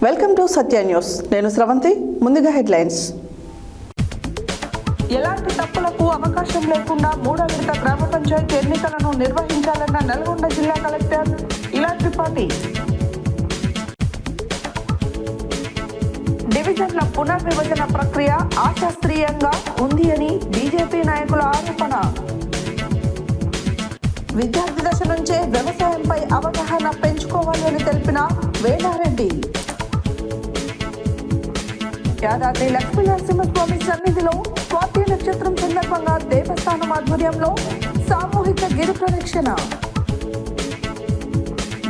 Welcome to Satya news. నేను స్రవంతి. ముందుగా headlines. ఎలాంటి తప్పులకు అవకాశం లేకుండా మూడో విడత గ్రామ పంచాయతీ ఎన్నికలను నిర్వహించాలన్న నల్గొండ జిల్లా కలెక్టర్ ఇలా త్రిపాఠి. డివిజన్ల పునర్విభజన ప్రక్రియ అశాస్త్రీయంగా ఉంది అని బీజేపీ నాయకుల ఆరోపణ. విద్యార్థి దశ నుంచే వ్యవసాయంపై అవగాహన పెంచుకోవాలని తెలిపిన వేలారెడ్డి. యాదాద్రి లక్ష్మీ నరసింహస్వామి సన్నిధిలో స్వాతి నక్షత్రం సందర్భంగా దేవస్థానం ఆధ్వర్యంలో సామూహిక గిరి ప్రదక్షిణ.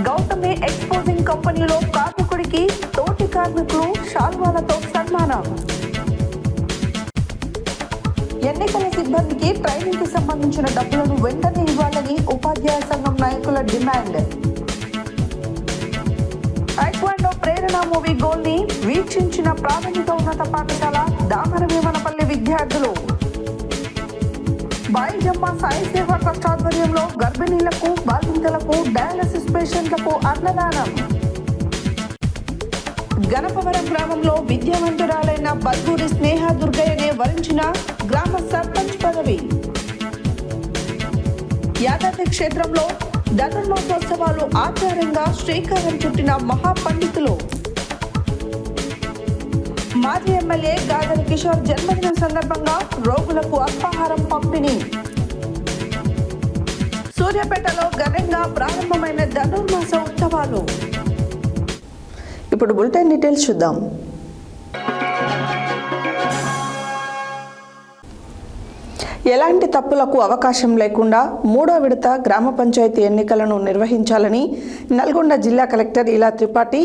గౌతమి ఎక్స్పోజింగ్ కంపెనీలో కార్మికుడికి తోటి కార్మికులు శాల్వాలతో సన్మానం. ఎన్నికల సిబ్బందికి ట్రైనింగ్ కి సంబంధించిన డబ్బులను వెంటనే ఇవ్వాలని ఉపాధ్యాయ సంఘం నాయకుల డిమాండ్. టైక్వాండో ప్రేరణ మూవీ గోల్ ని వీక్షించిన ప్రాథమిక ఉన్నత పాఠశాల దామరవేమనపల్లి విద్యార్థులు. బాయిజమ్మ సాయి సేవా ట్రస్ట్ ఆధ్వర్యంలో గర్భిణీలకు, బాలింతలకు, డయాలసిస్ పేషెంట్లకు అన్నదానం. గణపవరం గ్రామంలో విద్యావంతురాలైన బల్గూరి స్నేహ దుర్గయ్యనే వరించిన గ్రామ సర్పంచ్ పదవి. యాదాద్రి క్షేత్రంలో ధనుర్మాసోత్సవాలు ఆచారంగా శ్రీకారం చుట్టిన మహాపండితులు. మాజీ ఎమ్మెల్యే గాదరి కిషోర్ జన్మదినం సందర్భంగా రోగులకు అల్పాహారం పంపిణీ. సూర్యాపేటలో ఘనంగా ప్రారంభమైన ధనుర్మాస ఉత్సవాలు. ఇప్పుడు బులెటిన్ డీటెయిల్స్ చూద్దాం. ఎలాంటి తప్పులకు అవకాశం లేకుండా మూడో విడత గ్రామ పంచాయతీ ఎన్నికలను నిర్వహించాలని నల్గొండ జిల్లా కలెక్టర్ ఇలా త్రిపాఠి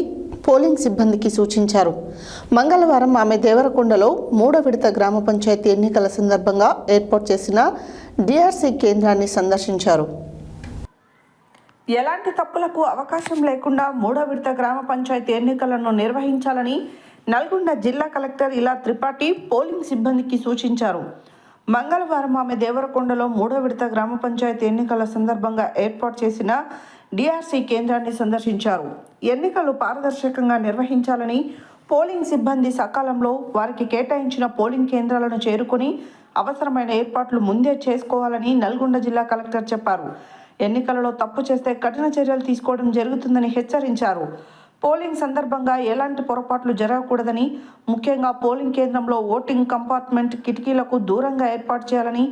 పోలింగ్ సిబ్బందికి సూచించారు. మంగళవారం ఆమె దేవరకొండలో మూడో విడత గ్రామ పంచాయతీ ఎన్నికల సందర్భంగా ఏర్పాటు చేసిన డిఆర్సీ కేంద్రాన్ని సందర్శించారు. ఎలాంటి తప్పులకు అవకాశం లేకుండా మూడో విడత గ్రామ పంచాయతీ ఎన్నికలను నిర్వహించాలని నల్గొండ జిల్లా కలెక్టర్ ఇలా త్రిపాఠి పోలింగ్ సిబ్బందికి సూచించారు. మంగళవారం ఆమె దేవరకొండలో మూడో విడత గ్రామ పంచాయతీ ఎన్నికల సందర్భంగా ఏర్పాటు చేసిన డిఆర్సీ కేంద్రాన్ని సందర్శించారు. ఎన్నికలు పారదర్శకంగా నిర్వహించాలని, పోలింగ్ సిబ్బంది సకాలంలో వారికి కేటాయించిన పోలింగ్ కేంద్రాలను చేరుకొని అవసరమైన ఏర్పాట్లు ముందే చేసుకోవాలని నల్గొండ జిల్లా కలెక్టర్ చెప్పారు. ఎన్నికలలో తప్పు చేస్తే కఠిన చర్యలు తీసుకోవడం జరుగుతుందని హెచ్చరించారు. పోలింగ్ సందర్భంగా ఎలాంటి పొరపాట్లు జరగకూడదని, ముఖ్యంగా పోలింగ్ కేంద్రంలో ఓటింగ్ కంపార్ట్మెంట్ కిటికీలకు దూరంగా ఏర్పాటు చేయాలని,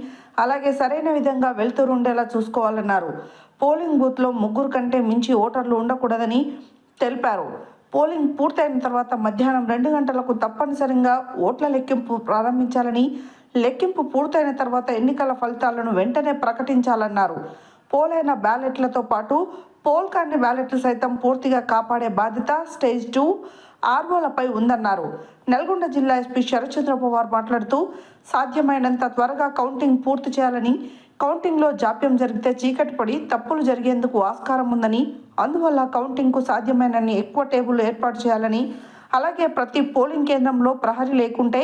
అలాగే సరైన విధంగా వెలుతురు ఉండేలా చూసుకోవాలన్నారు. పోలింగ్ బూత్లో 3 కంటే మించి ఓటర్లు ఉండకూడదని తెలిపారు. పోలింగ్ పూర్తయిన తర్వాత మధ్యాహ్నం 2 గంటలకు తప్పనిసరిగా ఓట్ల లెక్కింపు ప్రారంభించాలని, లెక్కింపు పూర్తయిన తర్వాత ఎన్నికల ఫలితాలను వెంటనే ప్రకటించాలన్నారు. పోలైన బ్యాలెట్లతో పాటు పోల్ కాని బ్యాలెట్లు సైతం పూర్తిగా కాపాడే బాధ్యత స్టేజ్ 2 ఆర్ఓలపై ఉందన్నారు. నల్గొండ జిల్లా ఎస్పీ శరత్చంద్ర పవార్ మాట్లాడుతూ, సాధ్యమైనంత త్వరగా కౌంటింగ్ పూర్తి చేయాలని, కౌంటింగ్లో జాప్యం జరిగితే చీకటి పడి తప్పులు జరిగేందుకు ఆస్కారం ఉందని, అందువల్ల కౌంటింగ్కు సాధ్యమైనన్ని ఎక్కువ టేబుల్ ఏర్పాటు చేయాలని, అలాగే ప్రతి పోలింగ్ కేంద్రంలో ప్రహరీ లేకుంటే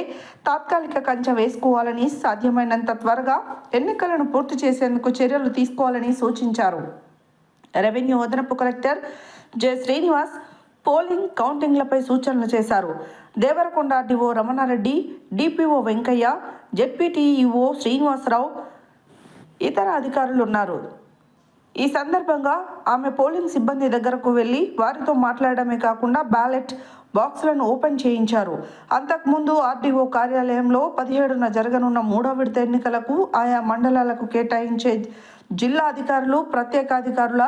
తాత్కాలిక కంచె వేసుకోవాలని, సాధ్యమైనంత త్వరగా ఎన్నికలను పూర్తి చేసేందుకు చర్యలు తీసుకోవాలని సూచించారు. రెవెన్యూ అదనపు కలెక్టర్ జె శ్రీనివాస్ పోలింగ్ కౌంటింగ్లపై సూచనలు చేశారు. దేవరకొండ డిఓ రమణారెడ్డి, డిపిఓ వెంకయ్య, జెడ్పీటీఈఓ శ్రీనివాసరావు, ఇతర అధికారులు ఉన్నారు. ఈ సందర్భంగా ఆమె పోలింగ్ సిబ్బంది దగ్గరకు వెళ్లి వారితో మాట్లాడమే కాకుండా బ్యాలెట్ బాక్సులను ఓపెన్ చేయించారు. అంతకుముందు ఆర్డీఓ కార్యాలయంలో 17న జరగనున్న మూడో విడత ఎన్నికలకు ఆయా మండలాలకు కేటాయించే జిల్లా అధికారులు, ప్రత్యేకాధికారుల,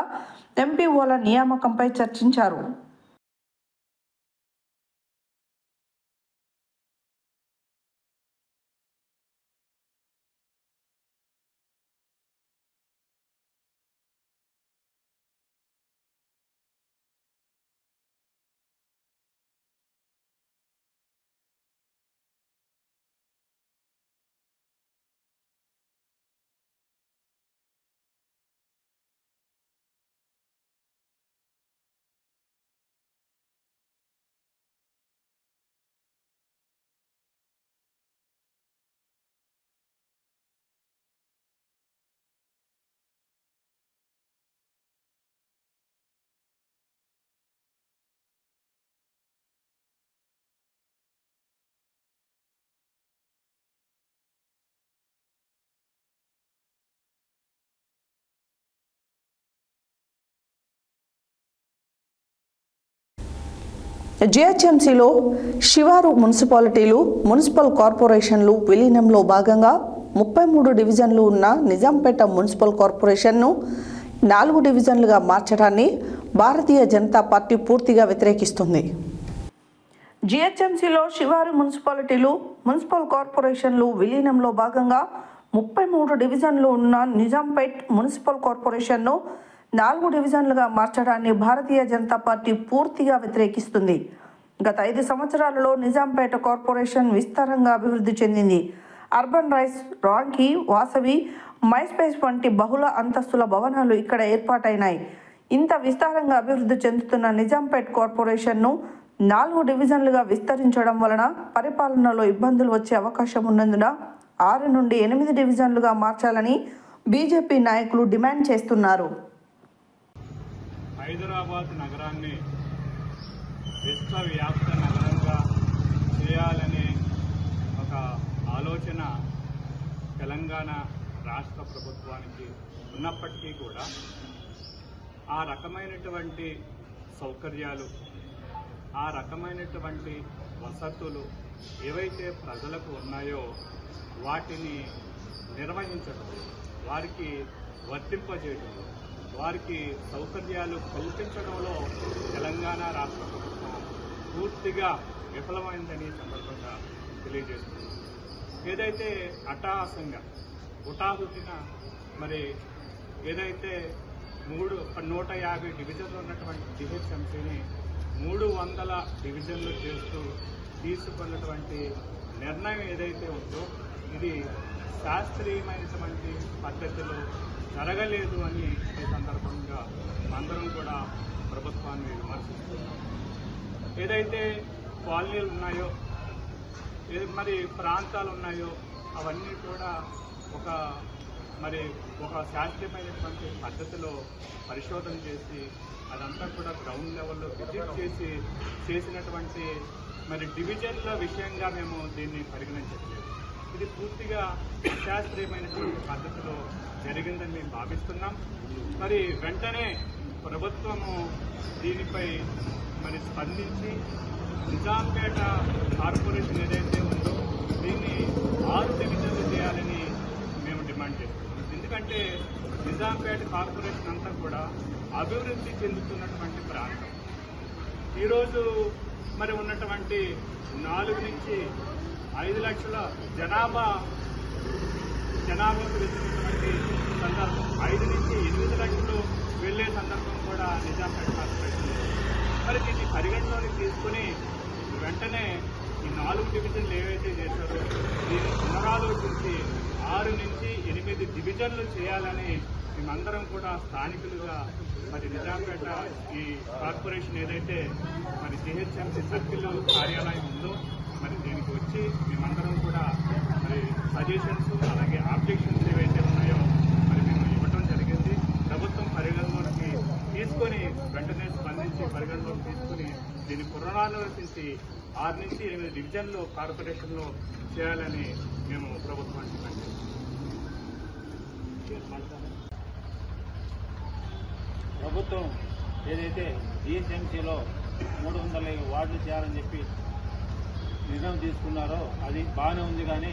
ఎంపీఓల నియామకంపై చర్చించారు. జిహెచ్ఎంసీలో శివారు మున్సిపాలిటీలు, మున్సిపల్ కార్పొరేషన్లు విలీనంలో భాగంగా 33 డివిజన్లు ఉన్న నిజాంపేట మున్సిపల్ కార్పొరేషన్ను 4 డివిజన్లుగా మార్చడాన్ని భారతీయ జనతా పార్టీ పూర్తిగా వ్యతిరేకిస్తుంది. జిహెచ్ఎంసీలో శివారు మున్సిపాలిటీలు, మున్సిపల్ కార్పొరేషన్లు విలీనంలో భాగంగా 33 డివిజన్లు ఉన్న నిజాంపేట్ మున్సిపల్ కార్పొరేషన్ను 4 డివిజన్లుగా మార్చడాన్ని భారతీయ జనతా పార్టీ పూర్తిగా వ్యతిరేకిస్తుంది. గత 5 సంవత్సరాలలో నిజాంపేట కార్పొరేషన్ విస్తారంగా అభివృద్ధి చెందింది. అర్బన్ రైస్, రాంకీ, వాసవి, మైస్పేస్ వంటి బహుళ అంతస్తుల భవనాలు ఇక్కడ ఏర్పాటైనాయి. ఇంత విస్తారంగా అభివృద్ధి చెందుతున్న నిజాంపేట్ కార్పొరేషన్ను 4 డివిజన్లుగా విస్తరించడం వలన పరిపాలనలో ఇబ్బందులు వచ్చే అవకాశం ఉన్నందున 6 నుండి 8 డివిజన్లుగా మార్చాలని బీజేపీ నాయకులు డిమాండ్ చేస్తున్నారు. హైదరాబాద్ నగరాన్ని విశ్వవ్యాప్త నగరంగా చేయాలనే ఒక ఆలోచన తెలంగాణ రాష్ట్ర ప్రభుత్వానికి ఉన్నప్పటికీ కూడా ఆ రకమైనటువంటి సౌకర్యాలు, ఆ రకమైనటువంటి వసతులు ఏవైతే ప్రజలకు ఉన్నాయో వాటిని నిర్వహించడం, వారికి వర్తింపజేయడంలో, వారికి సౌకర్యాలు కల్పించడంలో తెలంగాణ రాష్ట్ర ప్రభుత్వం పూర్తిగా విఫలమైందని సందర్భంగా తెలియజేస్తుంది. ఏదైతే అట్టహాసంగా హుటాహుటిన మరి ఏదైతే 150 డివిజన్లు ఉన్నటువంటి జిహెచ్ఎంసీని 300 డివిజన్లు చేస్తూ తీసుకున్నటువంటి నిర్ణయం ఏదైతే ఉందో ఇది శాస్త్రీయమైనటువంటి పద్ధతిలో జరగలేదు అని ఈ సందర్భంగా అందరం కూడా ప్రభుత్వాన్ని విమర్శిస్తున్నాం. ఏదైతే కాలనీలు ఉన్నాయో, మరి ప్రాంతాలు ఉన్నాయో అవన్నీ కూడా ఒక శాస్త్రీయమైనటువంటి పద్ధతిలో పరిశోధన చేసి అదంతా కూడా గ్రౌండ్ లెవెల్లో విజిట్ చేసినటువంటి మరి డివిజన్ల విషయంగా మేము దీన్ని పరిగణించట్లేదు. ఇది పూర్తిగా అశాస్త్రీయమైనటువంటి పద్ధతిలో జరిగిందని మేము భావిస్తున్నాం. మరి వెంటనే ప్రభుత్వము దీనిపై మరి స్పందించి నిజాంపేట కార్పొరేషన్ ఏదైతే ఉందో దీన్ని 6 డివిజన్లు చేయాలని మేము డిమాండ్ చేస్తున్నాం. ఎందుకంటే నిజాంపేట కార్పొరేషన్ అంతా కూడా అభివృద్ధి చెందుతున్నటువంటి ప్రాంతం. ఈరోజు మరి ఉన్నటువంటి 4 నుంచి 5 లక్షల జనాభాకు వెళ్తున్నటువంటి సందర్భం, 5 నుంచి 8 లక్షలు వెళ్లే సందర్భం కూడా నిజాంపేట కార్పొరేషన్. మరి దీన్ని పరిగణలోకి తీసుకుని వెంటనే ఈ 4 డివిజన్లు ఏవైతే చేశారో దీన్ని పునరాలోచించి 6 నుంచి 8 డివిజన్లు చేయాలని మేమందరం కూడా స్థానికులుగా మరి నిజాంపేట ఈ కార్పొరేషన్ ఏదైతే మరి జిహెచ్ఎంసీ సర్కిల్ కార్యాలయం ఉందో మరి దీనికి వచ్చి మేమందరం కూడా మరి సజెషన్స్ అలాగే ఆబ్జెక్షన్స్ ఏవైతే ఉన్నాయో మరి మేము ఇవ్వడం జరిగింది. ప్రభుత్వం పరిగణలోకి తీసుకొని వెంటనే స్పందించి పరిగణలోకి తీసుకుని దీన్ని పునరాలోచించి 6 నుంచి 8 డివిజన్లు కార్పొరేషన్లో చేయాలని మేము ప్రభుత్వానికి ప్రభుత్వం ఏదైతే జిహెచ్ఎంసీలో 300 వార్డులు చేయాలని చెప్పి నిర్ణయం తీసుకున్నారో అది బాగానే ఉంది. కానీ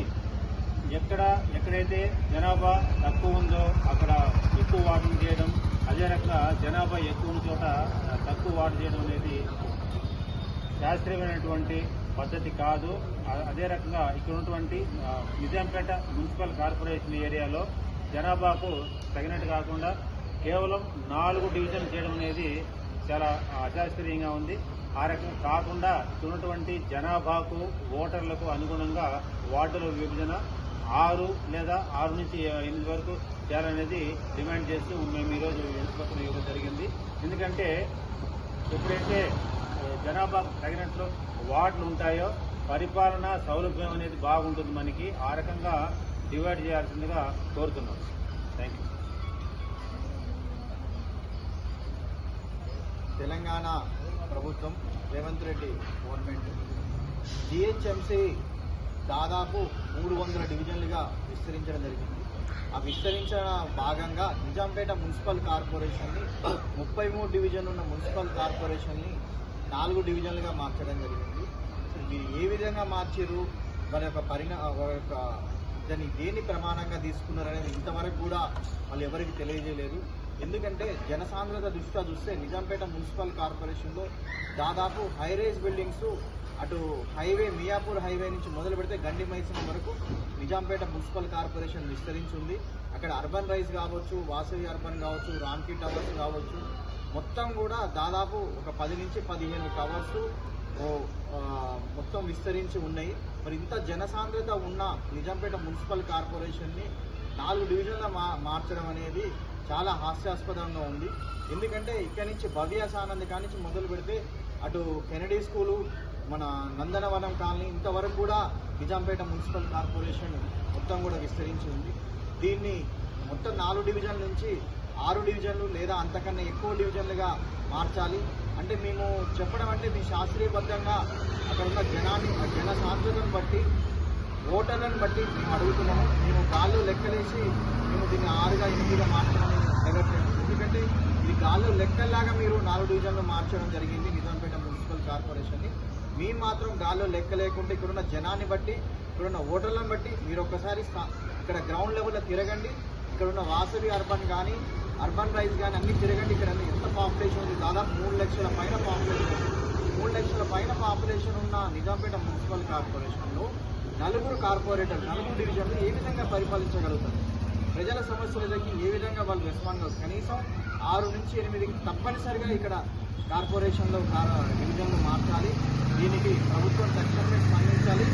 ఎక్కడైతే జనాభా తక్కువ ఉందో అక్కడ ఎక్కువ వార్డులు చేయడం, అదే రకంగా జనాభా ఎక్కువ ఉన్న చోట తక్కువ వార్డు చేయడం అనేది శాస్త్రీయమైనటువంటి పద్ధతి కాదు. అదే రకంగా ఇక్కడ ఉన్నటువంటి నిజాంపేట మున్సిపల్ కార్పొరేషన్ ఏరియాలో జనాభాకు తగినట్టు కాకుండా కేవలం 4 డివిజన్లు చేయడం అనేది చాలా అశాస్త్రీయంగా ఉంది. ఆ రకంగా కాకుండా ఉన్నటువంటి జనాభాకు, ఓటర్లకు అనుగుణంగా వార్డుల విభజన 6 లేదా 6 నుంచి 8 వరకు చేయాలనేది డిమాండ్ చేస్తూ మేము ఈరోజు వినతిపత్రం ఇవ్వడం జరిగింది. ఎందుకంటే ఎప్పుడైతే జనాభాకు తగినట్లు వార్డులు ఉంటాయో పరిపాలన సౌలభ్యం అనేది బాగుంటుంది మనకి. ఆ రకంగా డివైడ్ చేయాల్సిందిగా కోరుతున్నాం. Thank you. తెలంగాణ ప్రభుత్వం రేవంత్ రెడ్డి గవర్నమెంట్ జిహెచ్ఎంసీ దాదాపు 300 డివిజన్లుగా విస్తరించడం జరిగింది. ఆ విస్తరించిన భాగంగా నిజాంపేట మున్సిపల్ కార్పొరేషన్ని 33 డివిజన్ ఉన్న మున్సిపల్ కార్పొరేషన్ని 4 డివిజన్లుగా మార్చడం జరిగింది. అసలు మీరు ఏ విధంగా మార్చారు, వారి యొక్క దాన్ని దేని ప్రమాణంగా తీసుకున్నారనేది ఇంతవరకు కూడా వాళ్ళు ఎవరికి తెలియజేయలేదు. ఎందుకంటే జనసాంద్రత దృష్ట్యా చూస్తే నిజాంపేట మున్సిపల్ కార్పొరేషన్లో దాదాపు హైరైజ్ బిల్డింగ్స్ అటు హైవే మియాపూర్ హైవే నుంచి మొదలు పెడితే గండి మైసూర్ వరకు నిజాంపేట మున్సిపల్ కార్పొరేషన్ విస్తరించి ఉంది. అక్కడ అర్బన్ రైజ్ కావచ్చు, వాసవి అర్బన్ కావచ్చు, రామ్కీ టవర్స్ కావచ్చు, మొత్తం కూడా దాదాపు ఒక 10 నుంచి 15 టవర్స్ మొత్తం విస్తరించి ఉన్నాయి. మరి ఇంత జనసాంద్రత ఉన్న నిజాంపేట మున్సిపల్ కార్పొరేషన్ని 4 డివిజన్ల మార్చడం అనేది చాలా హాస్యాస్పదంగా ఉంది. ఎందుకంటే ఇక్కడి నుంచి భవ్యాసానంద్ కాడి నుంచి మొదలు పెడితే అటు కెనడీ స్కూలు, మన నందనవనం కాలనీ ఇంతవరకు కూడా నిజాంపేట మున్సిపల్ కార్పొరేషన్ మొత్తం కూడా విస్తరించి ఉంది. దీన్ని మొత్తం 4 డివిజన్ల నుంచి 6 డివిజన్లు లేదా అంతకన్నా ఎక్కువ డివిజన్లుగా మార్చాలి అంటే మేము చెప్పడం అంటే మీ శాస్త్రీయబద్ధంగా అక్కడ ఉన్న జన సాంద్రతను బట్టి ఓటర్లను బట్టి మేము అడుగుతున్నాము. మేము గాల్లో లెక్కలేసి మేము దీన్ని 6గా 8గా మార్చడం జరగట్లేదు. ఎందుకంటే ఈ గాల్లో లెక్కల్లాగా మీరు 4 డివిజన్లు మార్చడం జరిగింది నిజాంపేట మున్సిపల్ కార్పొరేషన్ని. మేము మాత్రం గాల్లో లెక్క లేకుంటే ఇక్కడున్న జనాన్ని బట్టి ఇక్కడున్న ఓటర్లను బట్టి మీరు ఒక్కసారి ఇక్కడ గ్రౌండ్ లెవెల్లో తిరగండి. ఇక్కడున్న వాసవి అర్బన్ కానీ అర్బన్ రైజ్ కానీ అన్నీ తిరగండి. ఇక్కడ ఎంత పాపులేషన్ ఉంది, దాదాపు 3 లక్షల పైన పాపులేషన్ ఉంది. 3 లక్షల పైన పాపులేషన్ ఉన్న నిజాంపేట మున్సిపల్ కార్పొరేషన్లో 4 కార్పొరేటర్లు 4 డివిజన్లు ఏ విధంగా పరిపాలించగలుగుతారు? ప్రజల సమస్యలకి ఏ విధంగా వాళ్ళు రెస్పాండ్ అవుతారు? కనీసం 6 నుంచి 8 తప్పనిసరిగా ఇక్కడ కార్పొరేషన్లో డివిజన్లు మార్చాలి. దీనికి ప్రభుత్వం తక్షణమే స్పందించాలి.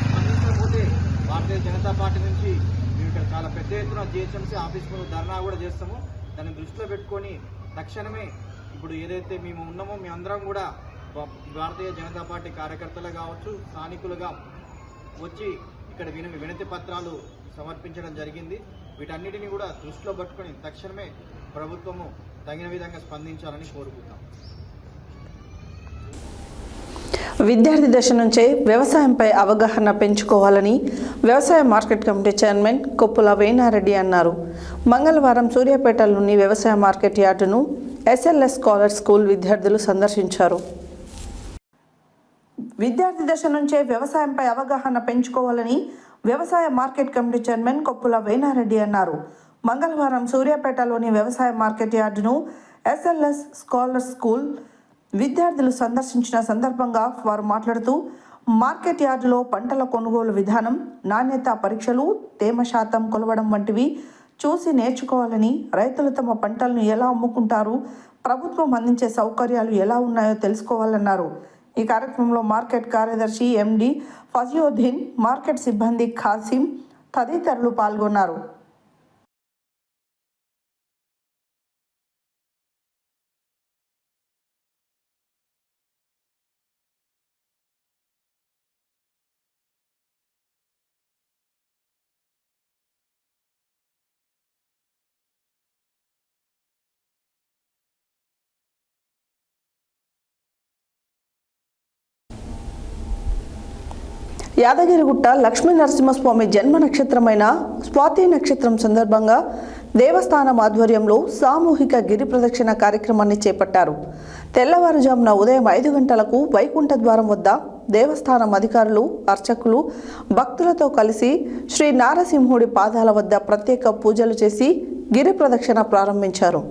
స్పందించకపోతే భారతీయ జనతా పార్టీ నుంచి మేము ఇక్కడ చాలా పెద్ద ఎత్తున జిహెచ్ఎంసీ ఆఫీస్ ముందు ధర్నా కూడా చేస్తాము. దాన్ని దృష్టిలో పెట్టుకొని తక్షణమే ఇప్పుడు ఏదైతే మేము ఉన్నామో మేమందరం కూడా భారతీయ జనతా పార్టీ కార్యకర్తలు కావచ్చు, స్థానికులుగా వచ్చి ఇక్కడ వినతి పత్రాలు సమర్పించడం జరిగింది. వీటన్నిటిని కూడా దృష్టిలో పట్టుకొని తక్షణమే ప్రభుత్వము తగిన విధంగా స్పందించాలని కోరుకుంటాం. విద్యార్థి దశ నుంచే వ్యవసాయంపై అవగాహన పెంచుకోవాలని వ్యవసాయ market committee chairman Koppula Venareddy అన్నారు. మంగళవారం సూర్యాపేటలోని వ్యవసాయ మార్కెట్ యార్డును SLS స్కాలర్ స్కూల్ విద్యార్థులు సందర్శించారు. విద్యార్థి దశ నుంచే వ్యవసాయంపై అవగాహన పెంచుకోవాలని వ్యవసాయ market committee chairman Koppula Venareddy అన్నారు. మంగళవారం సూర్యాపేటలోని వ్యవసాయ మార్కెట్ యార్డును SLS స్కాలర్ స్కూల్ విద్యార్థులు సందర్శించిన సందర్భంగా వారు మాట్లాడుతూ మార్కెట్ యార్డులో పంటల కొనుగోలు విధానం, నాణ్యత పరీక్షలు, తేమ శాతం కొలవడం వంటివి చూసి నేర్చుకోవాలని, రైతులు తమ పంటలను ఎలా అమ్ముకుంటారు, ప్రభుత్వం అందించే సౌకర్యాలు ఎలా ఉన్నాయో తెలుసుకోవాలన్నారు. ఈ కార్యక్రమంలో మార్కెట్ కార్యదర్శి MD ఫజియోద్దీన్, మార్కెట్ సిబ్బంది ఖాసిం తదితరులు పాల్గొన్నారు. యాదగిరిగుట్ట లక్ష్మీ నరసింహస్వామి జన్మ నక్షత్రమైన స్వాతి నక్షత్రం సందర్భంగా దేవస్థానం ఆధ్వర్యంలో సామూహిక గిరి ప్రదక్షిణ కార్యక్రమాన్ని చేపట్టారు. తెల్లవారుజామున ఉదయం 5 గంటలకు వైకుంఠ ద్వారం వద్ద దేవస్థానం అధికారులు, అర్చకులు భక్తులతో కలిసి శ్రీ నారసింహుడి పాదాల వద్ద ప్రత్యేక పూజలు చేసి గిరి ప్రదక్షిణ ప్రారంభించారు.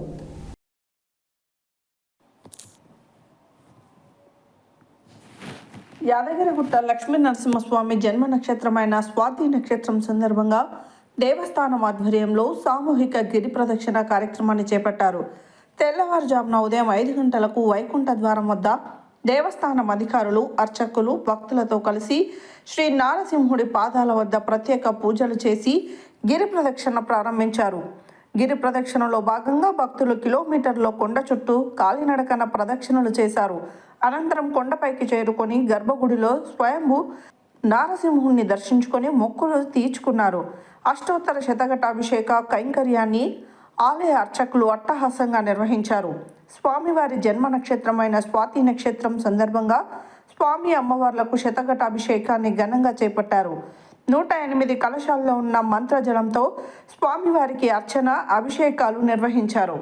యాదగిరిగుట్ట లక్ష్మీ నరసింహస్వామి జన్మ నక్షత్రమైన స్వాతి నక్షత్రం సందర్భంగా దేవస్థానం ఆధ్వర్యంలో సామూహిక గిరి ప్రదక్షిణ కార్యక్రమాన్ని చేపట్టారు. తెల్లవారుజామున ఉదయం 5 గంటలకు వైకుంఠ ద్వారం వద్ద దేవస్థానం అధికారులు, అర్చకులు భక్తులతో కలిసి శ్రీ నారసింహుడి పాదాల వద్ద ప్రత్యేక పూజలు చేసి గిరి ప్రదక్షిణ ప్రారంభించారు. గిరి ప్రదక్షిణలో భాగంగా భక్తులు కిలోమీటర్ల కొండ చుట్టూ కాలినడకన ప్రదక్షిణలు చేశారు. అనంతరం కొండపైకి చేరుకొని గర్భగుడిలో స్వయంభూ నారసింహుణ్ణి దర్శించుకొని మొక్కులు తీర్చుకున్నారు. అష్టోత్తర శతఘటాభిషేక కైంకర్యాన్ని ఆలయ అర్చకులు అట్టహాసంగా నిర్వహించారు. స్వామివారి జన్మ నక్షత్రమైన స్వాతి నక్షత్రం సందర్భంగా స్వామి అమ్మవార్లకు శతఘటాభిషేకాన్ని ఘనంగా చేపట్టారు. 108 కలశాల్లో ఉన్న మంత్రజలంతో స్వామివారికి అర్చన, అభిషేకాలు నిర్వహించారు.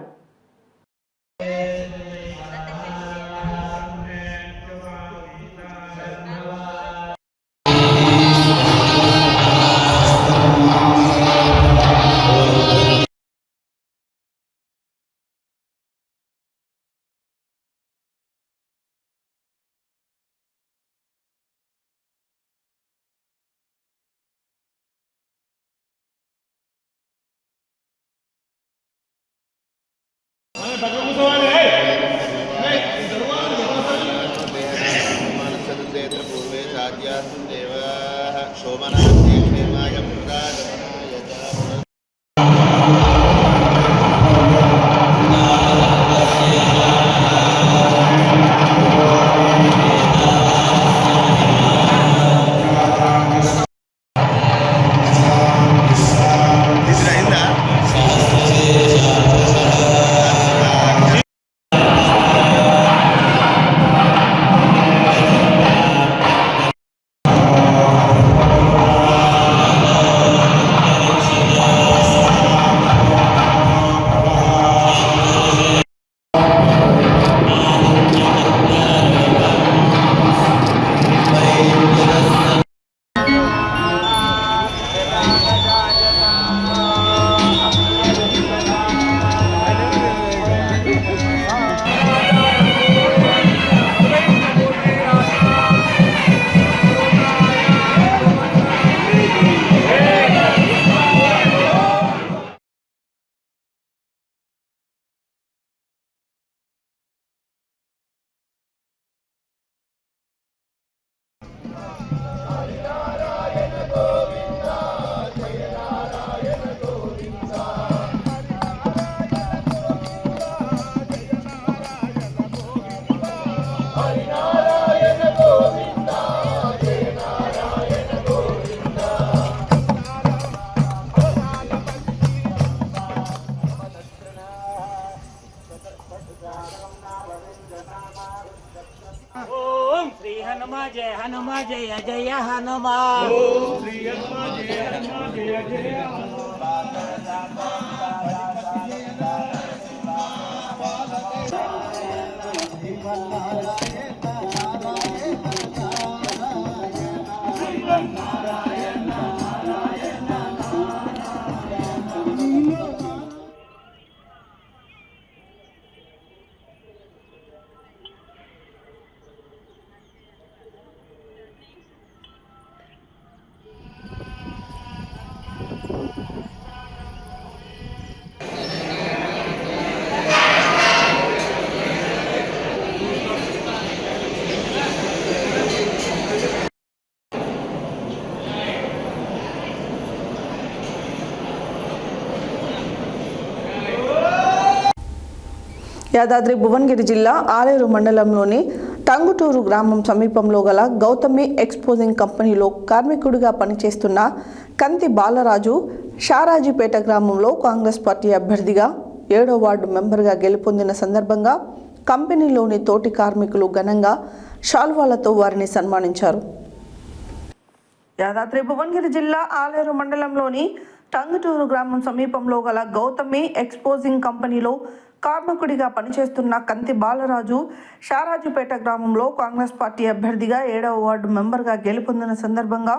पूर्वे साध्यास्तु देवाः शोभनास्ते क्षेमाय प्रदागमनाय च ओम श्री हनुमा जय जय हनुमान। ओम श्री हनुमा जय जय యాదాద్రి భువనగిరి జిల్లా ఆలేరు మండలంలోని టంగుటూరు గ్రామం సమీపంలో గల గౌతమి ఎక్స్పోజింగ్ కంపెనీలో కార్మికుడిగా పనిచేస్తున్న కంతి బాలరాజు షారాజీపేట గ్రామంలో కాంగ్రెస్ పార్టీ అభ్యర్థిగా 7వ వార్డు మెంబర్గా గెలుపొందిన సందర్భంగా కంపెనీలోని తోటి కార్మికులు ఘనంగా శాల్వాలతో వారిని సన్మానించారు. యాదాద్రి భువనగిరి జిల్లా ఆలేరు మండలంలోని టంగుటూరు గ్రామం సమీపంలో గల గౌతమి ఎక్స్పోజింగ్ కంపెనీలో కార్మికుడిగా పనిచేస్తున్న కంతి బాలరాజు షారాజీపేట గ్రామంలో కాంగ్రెస్ పార్టీ అభ్యర్థిగా 7వ వార్డు మెంబర్గా గెలుపొందిన సందర్భంగా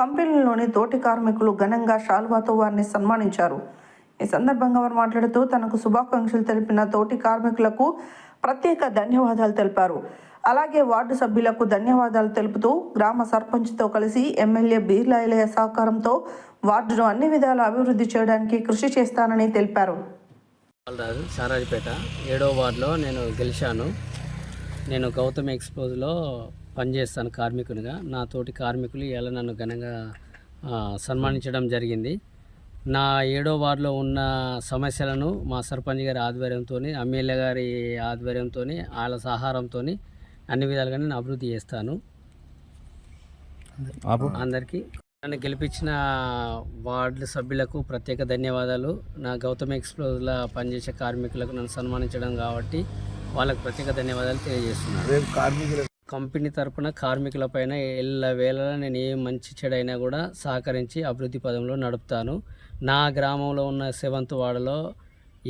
కంపెనీలోని తోటి కార్మికులు ఘనంగా శాల్వాతో వారిని సన్మానించారు. ఈ సందర్భంగా వారు మాట్లాడుతూ తనకు శుభాకాంక్షలు తెలిపిన తోటి కార్మికులకు ప్రత్యేక ధన్యవాదాలు తెలిపారు. అలాగే వార్డు సభ్యులకు ధన్యవాదాలు తెలుపుతూ గ్రామ సర్పంచ్తో కలిసి ఎమ్మెల్యే బీర్లా ఎలయ్య సహకారంతో వార్డును అన్ని విధాల అభివృద్ధి చేయడానికి కృషి చేస్తానని తెలిపారు. బాలరాజు షారాజీపేట 7వ వార్డులో నేను గెలిచాను. నేను గౌతమి ఎక్స్పోజ్లో పనిచేస్తాను కార్మికునిగా. నా తోటి కార్మికులు ఇలా నన్ను ఘనంగా సన్మానించడం జరిగింది. నా 7వ వార్డులో ఉన్న సమస్యలను మా సర్పంచ్ గారి ఆధ్వర్యంతో, ఎమ్మెల్యే గారి ఆధ్వర్యంతో, వాళ్ళ సహారంతో అన్ని విధాలుగా నేను అభివృద్ధి చేస్తాను. అందరికీ నన్ను గెలిపించిన వార్డు సభ్యులకు ప్రత్యేక ధన్యవాదాలు. నా గౌతమి ఎక్స్ప్లోజ్లో పనిచేసే కార్మికులకు నన్ను సన్మానించడం కాబట్టి వాళ్ళకు ప్రత్యేక ధన్యవాదాలు తెలియజేస్తున్నాను. కంపెనీ తరపున కార్మికులపైన ఎల్లవేళలా నేను ఏ మంచి చెడైనా కూడా సహకరించి అభివృద్ధి పదంలో నడుపుతాను. నా గ్రామంలో ఉన్న 7వ వార్డులో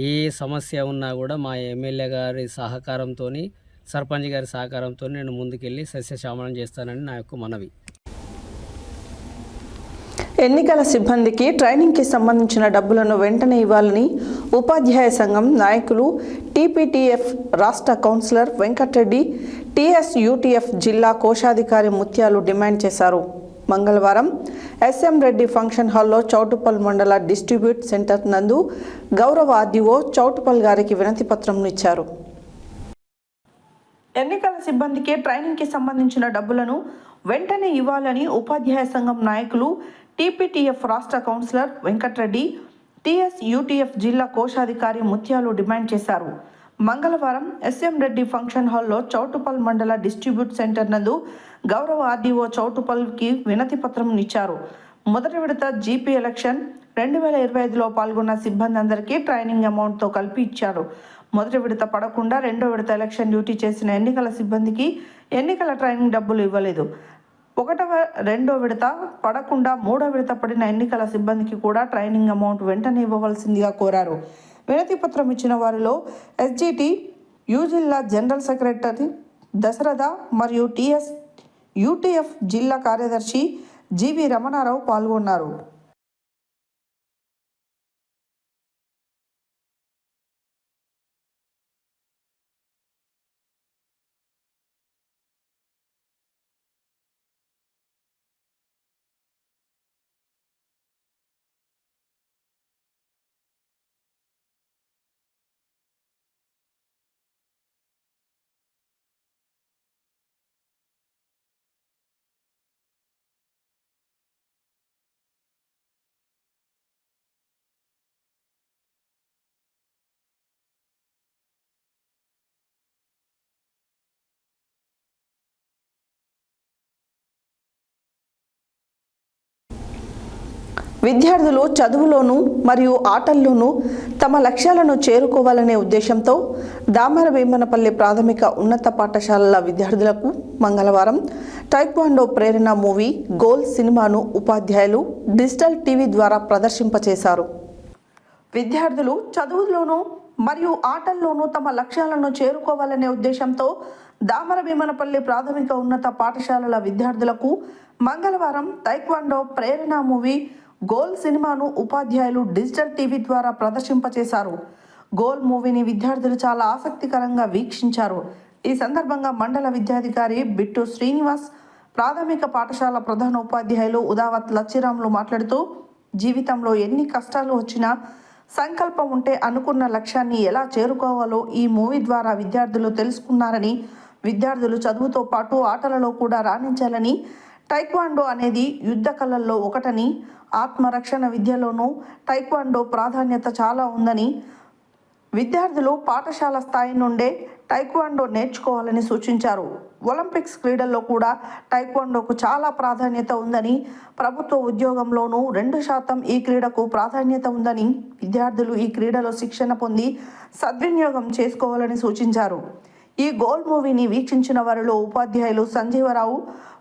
ఏ సమస్య ఉన్నా కూడా మా ఎమ్మెల్యే గారి సహకారంతో, సర్పంచ్ గారి సహకారంతో నేను ముందుకెళ్ళి సస్యశ్యామలం చేస్తానని నా యొక్క మనవి. ఎన్నికల సిబ్బందికి ట్రైనింగ్కి సంబంధించిన డబ్బులను వెంటనే ఇవ్వాలని ఉపాధ్యాయ సంఘం నాయకులు, టీపీటీఎఫ్ రాష్ట్ర కౌన్సిలర్ వెంకటరెడ్డి, టీఎస్యూటీఎఫ్ జిల్లా కోశాధికారి ముత్యాలు డిమాండ్ చేశారు. మంగళవారం ఎస్ఎం రెడ్డి ఫంక్షన్ హాల్లో చౌటుప్పల్ మండల డిస్ట్రిబ్యూట్ సెంటర్ నందు గౌరవ ఆర్డీఓ చౌటుప్పల్ గారికి వినతి పత్రం ఇచ్చారు. ఎన్నికల సిబ్బందికి ట్రైనింగ్కి సంబంధించిన డబ్బులను వెంటనే ఇవ్వాలని ఉపాధ్యాయ సంఘం నాయకులు, టీపీటీఎఫ్ రాష్ట్ర కౌన్సిలర్ వెంకట్రెడ్డి, టీఎస్యూటీఎఫ్ జిల్లా కోశాధికారి ముత్యాలు డిమాండ్ చేశారు. మంగళవారం ఎస్ఎం రెడ్డి ఫంక్షన్ హాల్లో చౌటుప్పల్ మండల డిస్ట్రిబ్యూట్ సెంటర్ నందు గౌరవ ఆర్డీఓ చౌటుప్పల్కి వినతి పత్రం ఇచ్చారు. మొదటి విడత జీపీ ఎలక్షన్ 2025లో పాల్గొన్న సిబ్బంది అందరికీ ట్రైనింగ్ అమౌంట్తో కలిపి ఇచ్చారు. మొదటి విడత పడకుండా రెండో విడత ఎలక్షన్ డ్యూటీ చేసిన ఎన్నికల సిబ్బందికి ఎన్నికల ట్రైనింగ్ డబ్బులు ఇవ్వలేదు. రెండో విడత పడకుండా మూడో విడత పడిన ఎన్నికల సిబ్బందికి కూడా ట్రైనింగ్ అమౌంట్ వెంటనే ఇవ్వవలసిందిగా కోరారు. వినతి పత్రం ఇచ్చిన వారిలో ఎస్జిటి యు జిల్లా జనరల్ సెక్రటరీ దశరథ మరియు టీఎస్యూటీఎఫ్ జిల్లా కార్యదర్శి జీవి రమణారావు పాల్గొన్నారు. విద్యార్థులు చదువులోనూ మరియు ఆటల్లోనూ తమ లక్ష్యాలను చేరుకోవాలనే ఉద్దేశంతో దామరవేమనపల్లి ప్రాథమిక ఉన్నత పాఠశాలల విద్యార్థులకు మంగళవారం టైక్వాండో ప్రేరణ మూవీ గోల్ సినిమాను ఉపాధ్యాయులు డిజిటల్ టీవీ ద్వారా ప్రదర్శింపచేశారు. విద్యార్థులు చదువులోనూ మరియు ఆటల్లోనూ తమ లక్ష్యాలను చేరుకోవాలనే ఉద్దేశంతో దామరవేమనపల్లి ప్రాథమిక ఉన్నత పాఠశాలల విద్యార్థులకు మంగళవారం టైక్వాండో ప్రేరణ మూవీ గోల్ సినిమాను ఉపాధ్యాయులు డిజిటల్ టీవీ ద్వారా ప్రదర్శింపచేశారు. గోల్ మూవీని విద్యార్థులు చాలా ఆసక్తికరంగా వీక్షించారు. ఈ సందర్భంగా మండల విద్యాధికారి బిట్టు శ్రీనివాస్, ప్రాథమిక పాఠశాల ప్రధాన ఉపాధ్యాయులు ఉదావత్ లచ్చిరాములు మాట్లాడుతూ, జీవితంలో ఎన్ని కష్టాలు వచ్చినా సంకల్పం ఉంటే అనుకున్న లక్ష్యాన్ని ఎలా చేరుకోవాలో ఈ మూవీ ద్వారా విద్యార్థులు తెలుసుకున్నారని, విద్యార్థులు చదువుతో పాటు ఆటలలో కూడా రాణించాలని, టైక్వాండో అనేది యుద్ధ కళల్లో ఒకటని, ఆత్మరక్షణ విద్యలోనూ టైక్వాండో ప్రాధాన్యత చాలా ఉందని, విద్యార్థులు పాఠశాల స్థాయి నుండే టైక్వాండో నేర్చుకోవాలని సూచించారు. ఒలింపిక్స్ క్రీడల్లో కూడా టైక్వాండోకు చాలా ప్రాధాన్యత ఉందని, ప్రభుత్వ ఉద్యోగంలోనూ 2% ఈ క్రీడకు ప్రాధాన్యత ఉందని, విద్యార్థులు ఈ క్రీడలో శిక్షణ పొంది సద్వినియోగం చేసుకోవాలని సూచించారు. ఈ గోల్ మూవీని వీక్షించిన వారిలో ఉపాధ్యాయులు సంజీవరావు,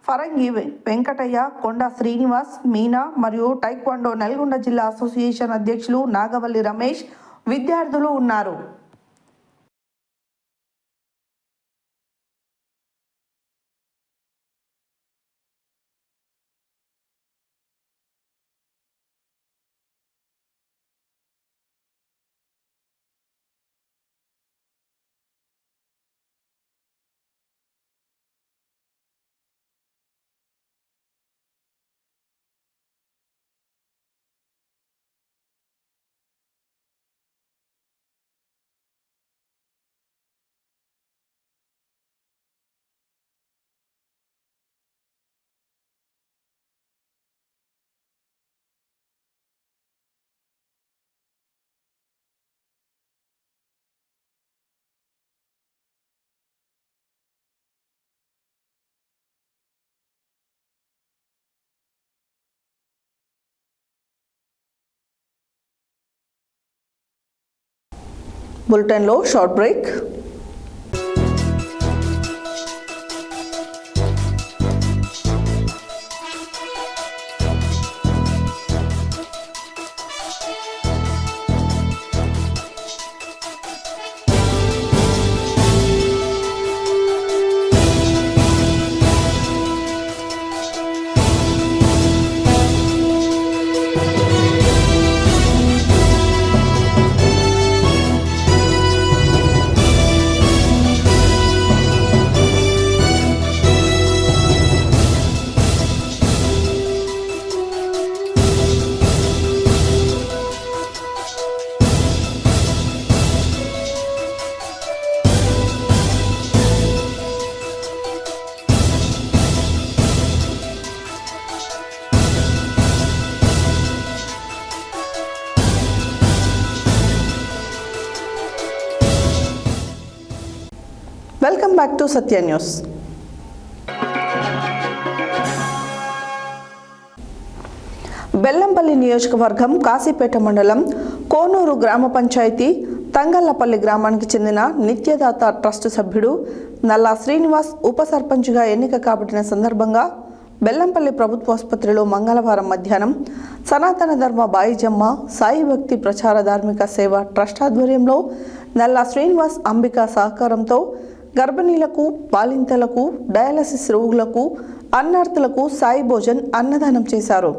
ఫరంగి వెంకటయ్య, కొండ శ్రీనివాస్, మీనా మరియు టైక్వాండో నల్గొండ జిల్లా అసోసియేషన్ అధ్యక్షులు నాగవల్లి రమేష్ విద్యార్థులు ఉన్నారు. బులెటిన్లో short break. Back to Satya news. Bellampalli నియోజకవర్గం కాశీపేట మండలం కోనూరు గ్రామ పంచాయతీ తంగళ్లపల్లి గ్రామానికి చెందిన నిత్యదాత ట్రస్ట్ సభ్యుడు నల్లా శ్రీనివాస్ ఉప సర్పంచ్గా ఎన్నిక కాబడిన సందర్భంగా బెల్లంపల్లి ప్రభుత్వ ఆసుపత్రిలో మంగళవారం మధ్యాహ్నం సనాతన ధర్మ బాయిజమ్మ సాయి భక్తి ప్రచార ధార్మిక సేవ ట్రస్ట్ ఆధ్వర్యంలో నల్లా శ్రీనివాస్ అంబిక సహకారంతో గర్భిణీలకు, బాలింతలకు, డయాలసిస్ రోగులకు, అన్నార్థులకు సాయి భోజన్ అన్నదానం చేశారు.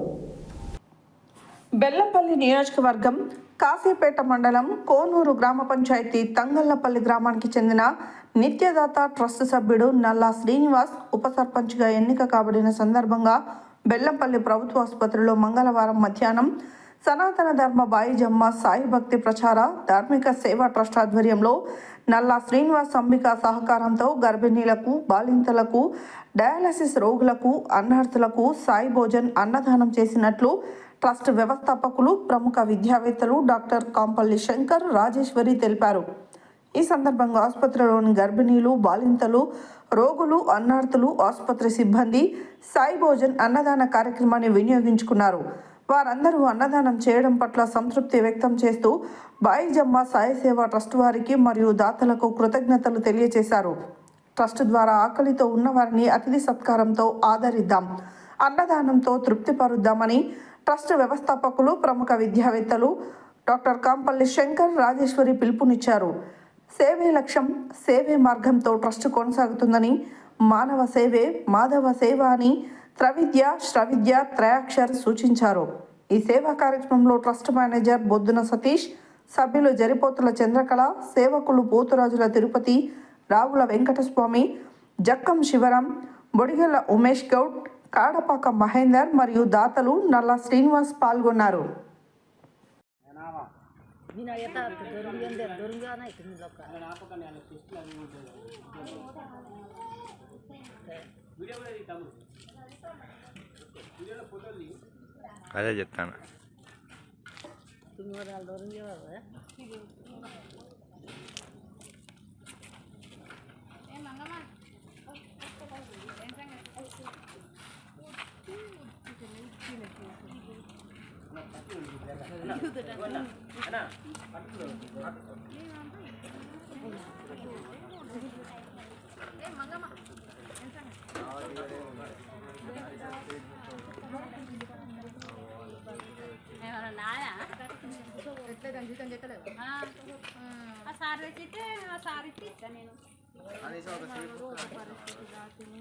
బెల్లంపల్లి నియోజకవర్గం కాశీపేట మండలం కోనూరు గ్రామ పంచాయతీ తంగళ్లపల్లి గ్రామానికి చెందిన నిత్యదాత ట్రస్ట్ సభ్యుడు నల్లా శ్రీనివాస్ ఉప సర్పంచ్గా ఎన్నిక కాబడిన సందర్భంగా బెల్లంపల్లి ప్రభుత్వ ఆసుపత్రిలో మంగళవారం మధ్యాహ్నం సనాతన ధర్మ బాయిజమ్మ సాయి భక్తి ప్రచార ధార్మిక సేవా ట్రస్ట్ ఆధ్వర్యంలో నల్లా శ్రీనివాస్ అంబిక సహకారంతో గర్భిణీలకు, బాలింతలకు, డయాలసిస్ రోగులకు, అన్నార్థులకు సాయి భోజన్ అన్నదానం చేసినట్లు ట్రస్ట్ వ్యవస్థాపకులు, ప్రముఖ విద్యావేత్తలు డాక్టర్ కాంపల్లి శంకర్, రాజేశ్వరి తెలిపారు. ఈ సందర్భంగా ఆసుపత్రిలోని గర్భిణీలు, బాలింతలు, రోగులు, అన్నార్థులు, ఆసుపత్రి సిబ్బంది సాయి భోజన్ అన్నదాన కార్యక్రమాన్ని వినియోగించుకున్నారు. వారందరూ అన్నదానం చేయడం పట్ల సంతృప్తి వ్యక్తం చేస్తూ బాయిజమ్మ సాయి సేవా ట్రస్ట్ వారికి మరియు దాతలకు కృతజ్ఞతలు తెలియజేశారు. ట్రస్ట్ ద్వారా ఆకలితో ఉన్నవారిని అతిథి సత్కారంతో ఆదరిద్దాం, అన్నదానంతో తృప్తిపరుద్దామని ట్రస్ట్ వ్యవస్థాపకులు, ప్రముఖ విద్యావేత్తలు డాక్టర్ కాంపల్లి శంకర్, రాజేశ్వరి పిలుపునిచ్చారు. సేవే లక్ష్యం, సేవే మార్గంతో ట్రస్ట్ కొనసాగుతుందని, మానవ సేవే మాధవ సేవ అని త్రవిద్య, శ్రవిద్య, త్రయాక్షర్ సూచించారు. ఈ సేవా కార్యక్రమంలో ట్రస్ట్ మేనేజర్ బొద్దున సతీష్, సభ్యులు జరిపోతుల చంద్రకళ, సేవకులు పోతురాజుల తిరుపతి, రావుల వెంకటస్వామి, జక్కం శివరాం, బొడిగెల ఉమేష్ గౌడ్, కాడపాక మహేందర్ మరియు దాతలు నల్లా శ్రీనివాస్ పాల్గొన్నారు. అదే చెప్తాను.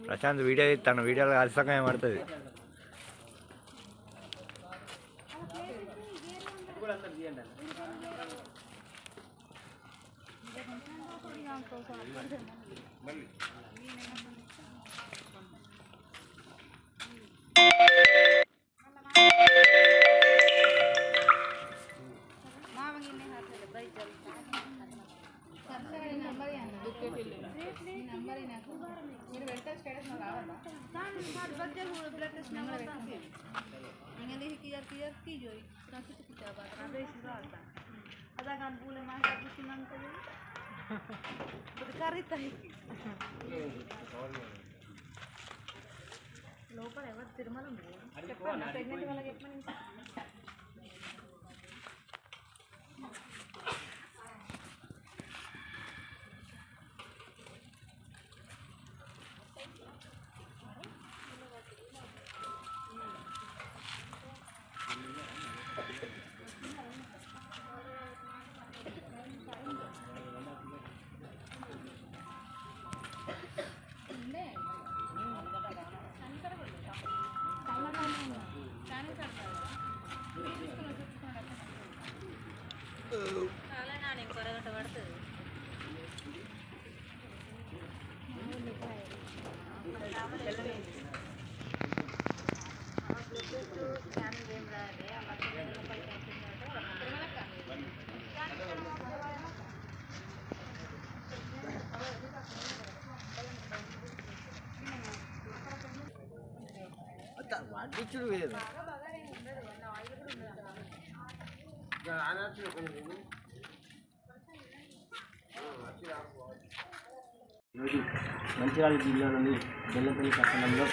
ప్రశాంత్ వీడియో తన వీడియోలో అలసంగా ఏమడుతుంది. లోపల ఎవరు తిరుమల చెప్పండి, ప్రెగ్నెంట్ వాళ్ళకి చెప్పండి. వాటిచ్చుడు వేరు. ఈరోజు మంచిర్యాల జిల్లాలోని బెల్లంపల్లి పట్టణంలో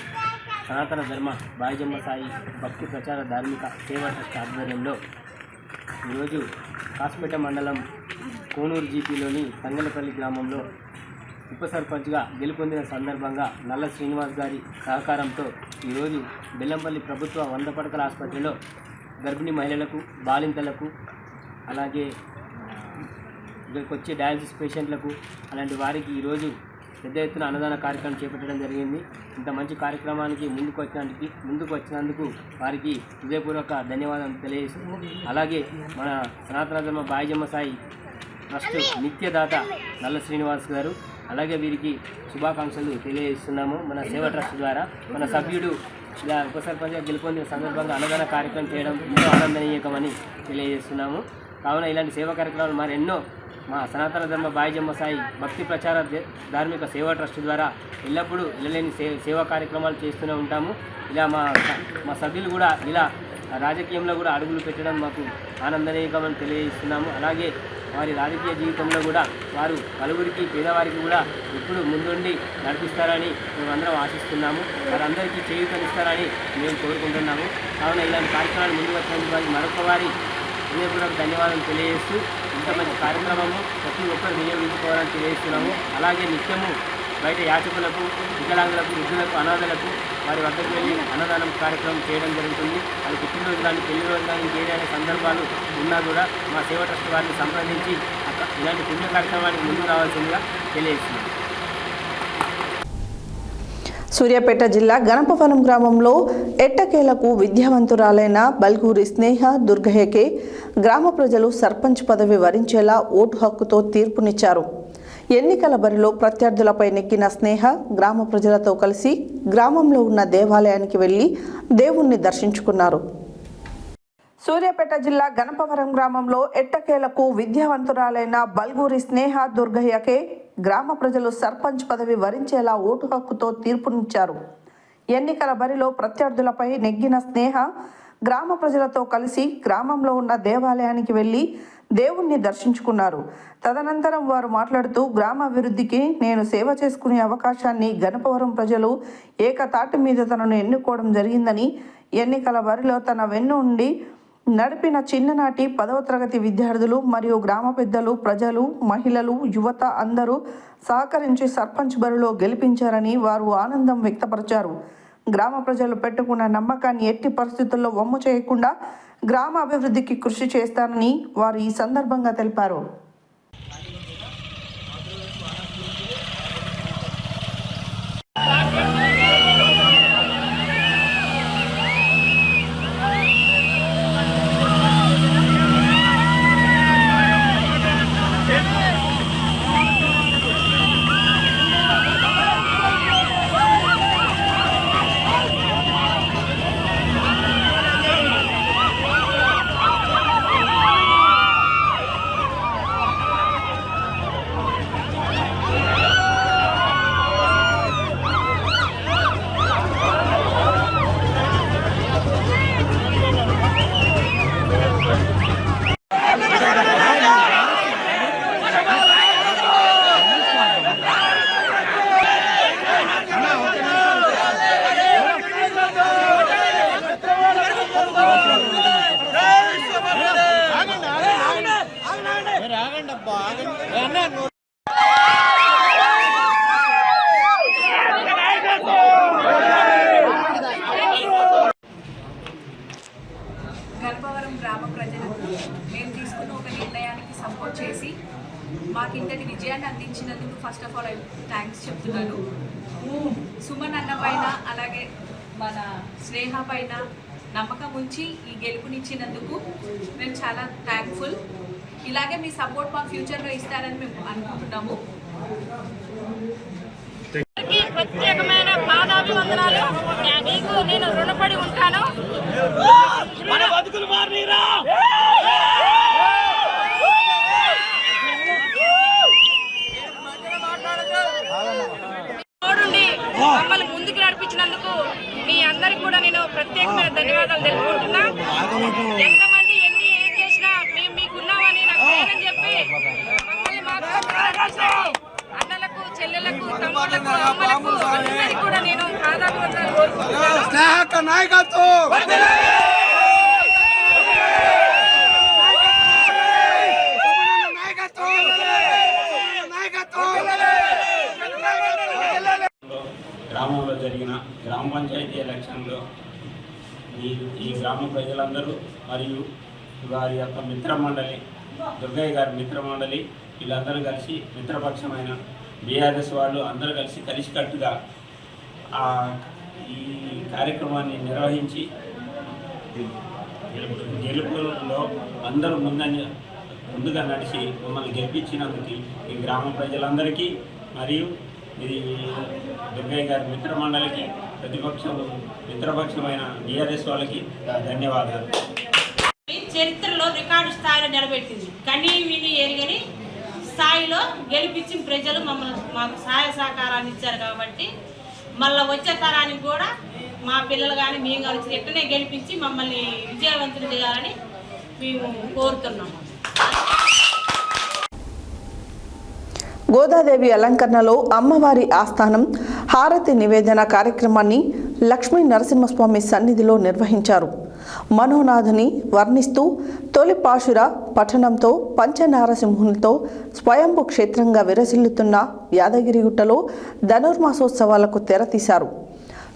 సనాతన ధర్మ బాయిజమ్మ సాయి భక్తి ప్రచార ధార్మిక సేవా ట్రస్ట్ ఆధ్వర్యంలో ఈరోజు కాస్పేట మండలం కోనూరు జీపీలోని తంగలపల్లి గ్రామంలో ఉప సర్పంచ్గా గెలుపొందిన సందర్భంగా నల్ల శ్రీనివాస్ గారి సహకారంతో ఈరోజు బెల్లంపల్లి ప్రభుత్వ 100 పడకల ఆసుపత్రిలో గర్భిణీ మహిళలకు, బాలింతలకు, అలాగే ఇక్కడికి వచ్చే డయాలసిస్ పేషెంట్లకు అలాంటి వారికి ఈరోజు పెద్ద ఎత్తున అన్నదాన కార్యక్రమం చేపట్టడం జరిగింది. ఇంత మంచి కార్యక్రమానికి ముందుకు వచ్చినందుకు వారికి హృదయపూర్వక ధన్యవాదాలు తెలియజేస్తున్నాము. అలాగే మన సనాతన ధర్మ బాయిజమ్మ సాయి ట్రస్ట్ నిత్యదాత నల్ల శ్రీనివాస్ గారు, అలాగే వీరికి శుభాకాంక్షలు తెలియజేస్తున్నాము. మన సేవా ట్రస్ట్ ద్వారా మన సభ్యుడు ఇలా ఉప సర్పంచ్గా గెలుపొందిన సందర్భంగా అన్నదాన కార్యక్రమం చేయడం ఎంతో ఆనందనీయకమని తెలియజేస్తున్నాము. కావున ఇలాంటి సేవా కార్యక్రమాలు మరెన్నో మా సనాతన ధర్మ బాయిజమ్మ సాయి భక్తి ప్రచార ధార్మిక సేవా ట్రస్ట్ ద్వారా ఎల్లప్పుడూ ఇళ్ళలేని సేవా కార్యక్రమాలు చేస్తూనే ఉంటాము. ఇలా మా సభ్యులు కూడా ఇలా రాజకీయంలో కూడా అడుగులు పెట్టడం మాకు ఆనందనీయకమని తెలియజేస్తున్నాము. అలాగే వారి రాజకీయ జీవితంలో కూడా వారు పలువురికి పేదవారికి కూడా ఎప్పుడు ముందుండి నడిపిస్తారని మేమందరం ఆశిస్తున్నాము. వారందరికీ చేయూతనిస్తారని మేము కోరుకుంటున్నాము. కావున ఇలాంటి కార్యక్రమాలు ముందు వచ్చినందుకు వారికి మరొక వారి హృదయపూర్వక ధన్యవాదాలు తెలియజేస్తూ ఇంత మంచి కార్యక్రమము ప్రతి ఒక్కరు వినియోగించుకోవాలని తెలియజేస్తున్నాము. అలాగే నిత్యము బయట యాచకులకు, వికలాంగులకు, వృద్ధులకు, అనాథలకు వారి వద్దకు వెళ్ళి అన్నదానం కార్యక్రమం చేయడం జరుగుతుంది. అది పుట్టినరోజు కానీ పెళ్లి రోజు కానీ ఏదైనా సందర్భాలు ఉన్నా కూడా మా సేవా ట్రస్ట్ వారిని సంప్రదించి ఇలాంటి పుణ్య కార్యక్రమానికి ముందుకు రావాల్సిందిగా తెలియజేస్తున్నాము. సూర్యాపేట జిల్లా గణపవరం గ్రామంలో ఎట్టకేలకు విద్యావంతురాలైన బల్గూరి స్నేహ దుర్గయ్యకే గ్రామ ప్రజలు సర్పంచ్ పదవి వరించేలా ఓటు హక్కుతో తీర్పునిచ్చారు. ఎన్నికల బరిలో ప్రత్యర్థులపై నెగ్గిన స్నేహ గ్రామ ప్రజలతో కలిసి గ్రామంలో ఉన్న దేవాలయానికి వెళ్లి దేవుణ్ణి దర్శించుకున్నారు. సూర్యాపేట జిల్లా గణపవరం గ్రామంలో ఎట్టకేలకు విద్యావంతురాలైన బల్గూరి స్నేహ దుర్గయ్యకే గ్రామ ప్రజలు సర్పంచ్ పదవి వరించేలా ఓటు హక్కుతో తీర్పునిచ్చారు. ఎన్నికల బరిలో ప్రత్యర్థులపై నెగ్గిన స్నేహ గ్రామ ప్రజలతో కలిసి గ్రామంలో ఉన్న దేవాలయానికి వెళ్లి దేవుణ్ణి దర్శించుకున్నారు. తదనంతరం వారు మాట్లాడుతూ గ్రామాభివృద్ధికి నేను సేవ చేసుకునే అవకాశాన్ని గణపవరం ప్రజలు ఏకతాటి మీద తనను ఎన్నుకోవడం జరిగిందని, ఎన్నికల బరిలో తన వెన్నుండి నడిపిన చిన్ననాటి 10వ తరగతి విద్యార్థులు మరియు గ్రామ పెద్దలు, ప్రజలు, మహిళలు, యువత అందరూ సహకరించి సర్పంచ్ బరిలో గెలిపించారని వారు ఆనందం వ్యక్తపరిచారు. గ్రామ ప్రజలు పెట్టుకున్న నమ్మకాన్ని ఎట్టి పరిస్థితుల్లో వమ్ము చేయకుండా గ్రామ అభివృద్ధికి కృషి చేస్తానని వారు ఈ సందర్భంగా తెలిపారు. గణపవరం గ్రామ ప్రజలకు మేము తీసుకున్న ఒక నిర్ణయానికి సపోర్ట్ చేసి మాకు ఇంతటి విజయాన్ని అందించినందుకు ఫస్ట్ ఆఫ్ ఆల్ థ్యాంక్స్ చెప్తున్నాను. సుమన్ అన్న పైన అలాగే మన స్నేహ పైన నమ్మకం ఉంచి ఈ గెలుపునిచ్చినందుకు మేము చాలా థ్యాంక్ఫుల్. ఇలాగే మీ సపోర్ట్ మా ఫ్యూచర్లో ఇస్తారని మేము అనుకుంటున్నాము. ప్రత్యేకమైన పాదాభివందనాలు. నీకు నేను రుణపడి ఉంటాను. మన బతుకులు మారిరా. మమ్మల్ని ముందుకు నడిపించినందుకు మీ అందరికి కూడా నేను ప్రత్యేకమైన ధన్యవాదాలు తెలుపుకుంటున్నా. ఎంతమంది ఏం చేసినా మేము మీకున్నామని నాకు ధైర్యం చెప్పి మమ్మల్ని మాకు అన్నలకు చెల్లెలకు తమ్ముళ్లకు అమ్మలకు అందరికీ కూడా నేను పాదాభివందనాలు కోరుకుంటున్నాను. గ్రామంలో జరిగిన గ్రామ పంచాయతీ ఎలక్షన్లో ఈ గ్రామ ప్రజలందరూ మరియు వారి యొక్క మిత్రమండలి దుర్గయ్య గారి మిత్రమండలి వీళ్ళందరూ కలిసి మిత్రపక్షమైన బీఆర్ఎస్ వాళ్ళు అందరూ కలిసికట్టుగా ఈ కార్యక్రమాన్ని నిర్వహించి గెలుపులో అందరూ ముందుగా నడిచి మమ్మల్ని గెలిపించినందుకు ఈ గ్రామ ప్రజలందరికీ మరియు ఇది దుర్గయ్య గారి మిత్రమండలికి మిత్రపక్షమైన బీఆర్ఎస్ వాళ్ళకి ధన్యవాదాలు. చరిత్రలో రికార్డు స్థాయిలో నిలబెట్టింది. కనీ విని ఎరుగని స్థాయిలో గెలిపించి ప్రజలు మాకు సహాయ సహకారాన్ని ఇచ్చారు కాబట్టి మళ్ళీ వచ్చే తరానికి కూడా మా పిల్లలు కానీ మేము కలిసి ఎక్కడనే గెలిపించి మమ్మల్ని విజయవంతులు చేయాలని మేము కోరుతున్నాము. గోదాదేవి అలంకరణలో అమ్మవారి ఆస్థానం హారతి నివేదన కార్యక్రమాన్ని లక్ష్మీ నరసింహస్వామి సన్నిధిలో నిర్వహించారు. మనోనాథుని వర్ణిస్తూ తొలి పాశుర పఠనంతో పంచనారసింహునితో స్వయంభూ క్షేత్రంగా విరసిల్లుతున్న యాదగిరిగుట్టలో ధనుర్మాసోత్సవాలకు తెరతీశారు.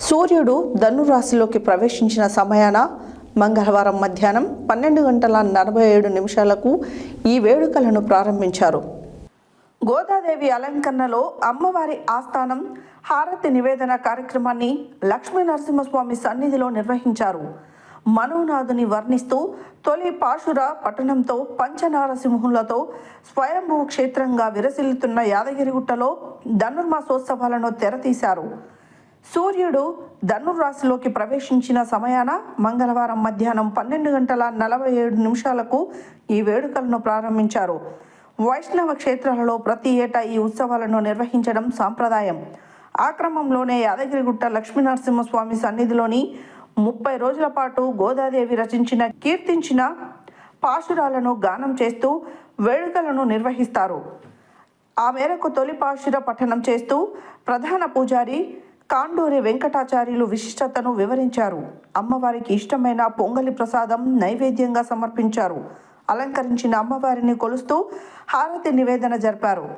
సూర్యుడు ధనురాశిలోకి ప్రవేశించిన సమయాన మంగళవారం మధ్యాహ్నం 12:47 ఈ వేడుకలను ప్రారంభించారు. గోదాదేవి అలంకరణలో అమ్మవారి ఆస్థానం హారతి నివేదన కార్యక్రమాన్ని లక్ష్మీ నరసింహస్వామి సన్నిధిలో నిర్వహించారు. మనోనాథుని వర్ణిస్తూ తొలి పాశుర పట్టణంతో పంచనారసింహులతో స్వయంభూ క్షేత్రంగా విరసిల్లుతున్న యాదగిరిగుట్టలో ధనుర్మాసోత్సవాలను తెరతీశారు. సూర్యుడు ధనుర్రాశిలోకి ప్రవేశించిన సమయాన మంగళవారం మధ్యాహ్నం 12:47 ఈ వేడుకలను ప్రారంభించారు. వైష్ణవ క్షేత్రాలలో ప్రతి ఏటా ఈ ఉత్సవాలను నిర్వహించడం సాంప్రదాయం. ఆ క్రమంలోనే యాదగిరిగుట్ట లక్ష్మీనరసింహస్వామి సన్నిధిలోని 30 రోజుల పాటు గోదాదేవి కీర్తించిన పాశురాలను గానం చేస్తూ వేడుకలను నిర్వహిస్తారు. ఆ మేరకు తొలి పాశుర పఠనం చేస్తూ ప్రధాన పూజారి కాండూరి వెంకటాచార్యులు విశిష్టతను వివరించారు. అమ్మవారికి ఇష్టమైన పొంగలి ప్రసాదం నైవేద్యంగా సమర్పించారు. అలంకరించిన అమ్మవారిని కొలుస్తూ హారతి నివేదన జరిపారు.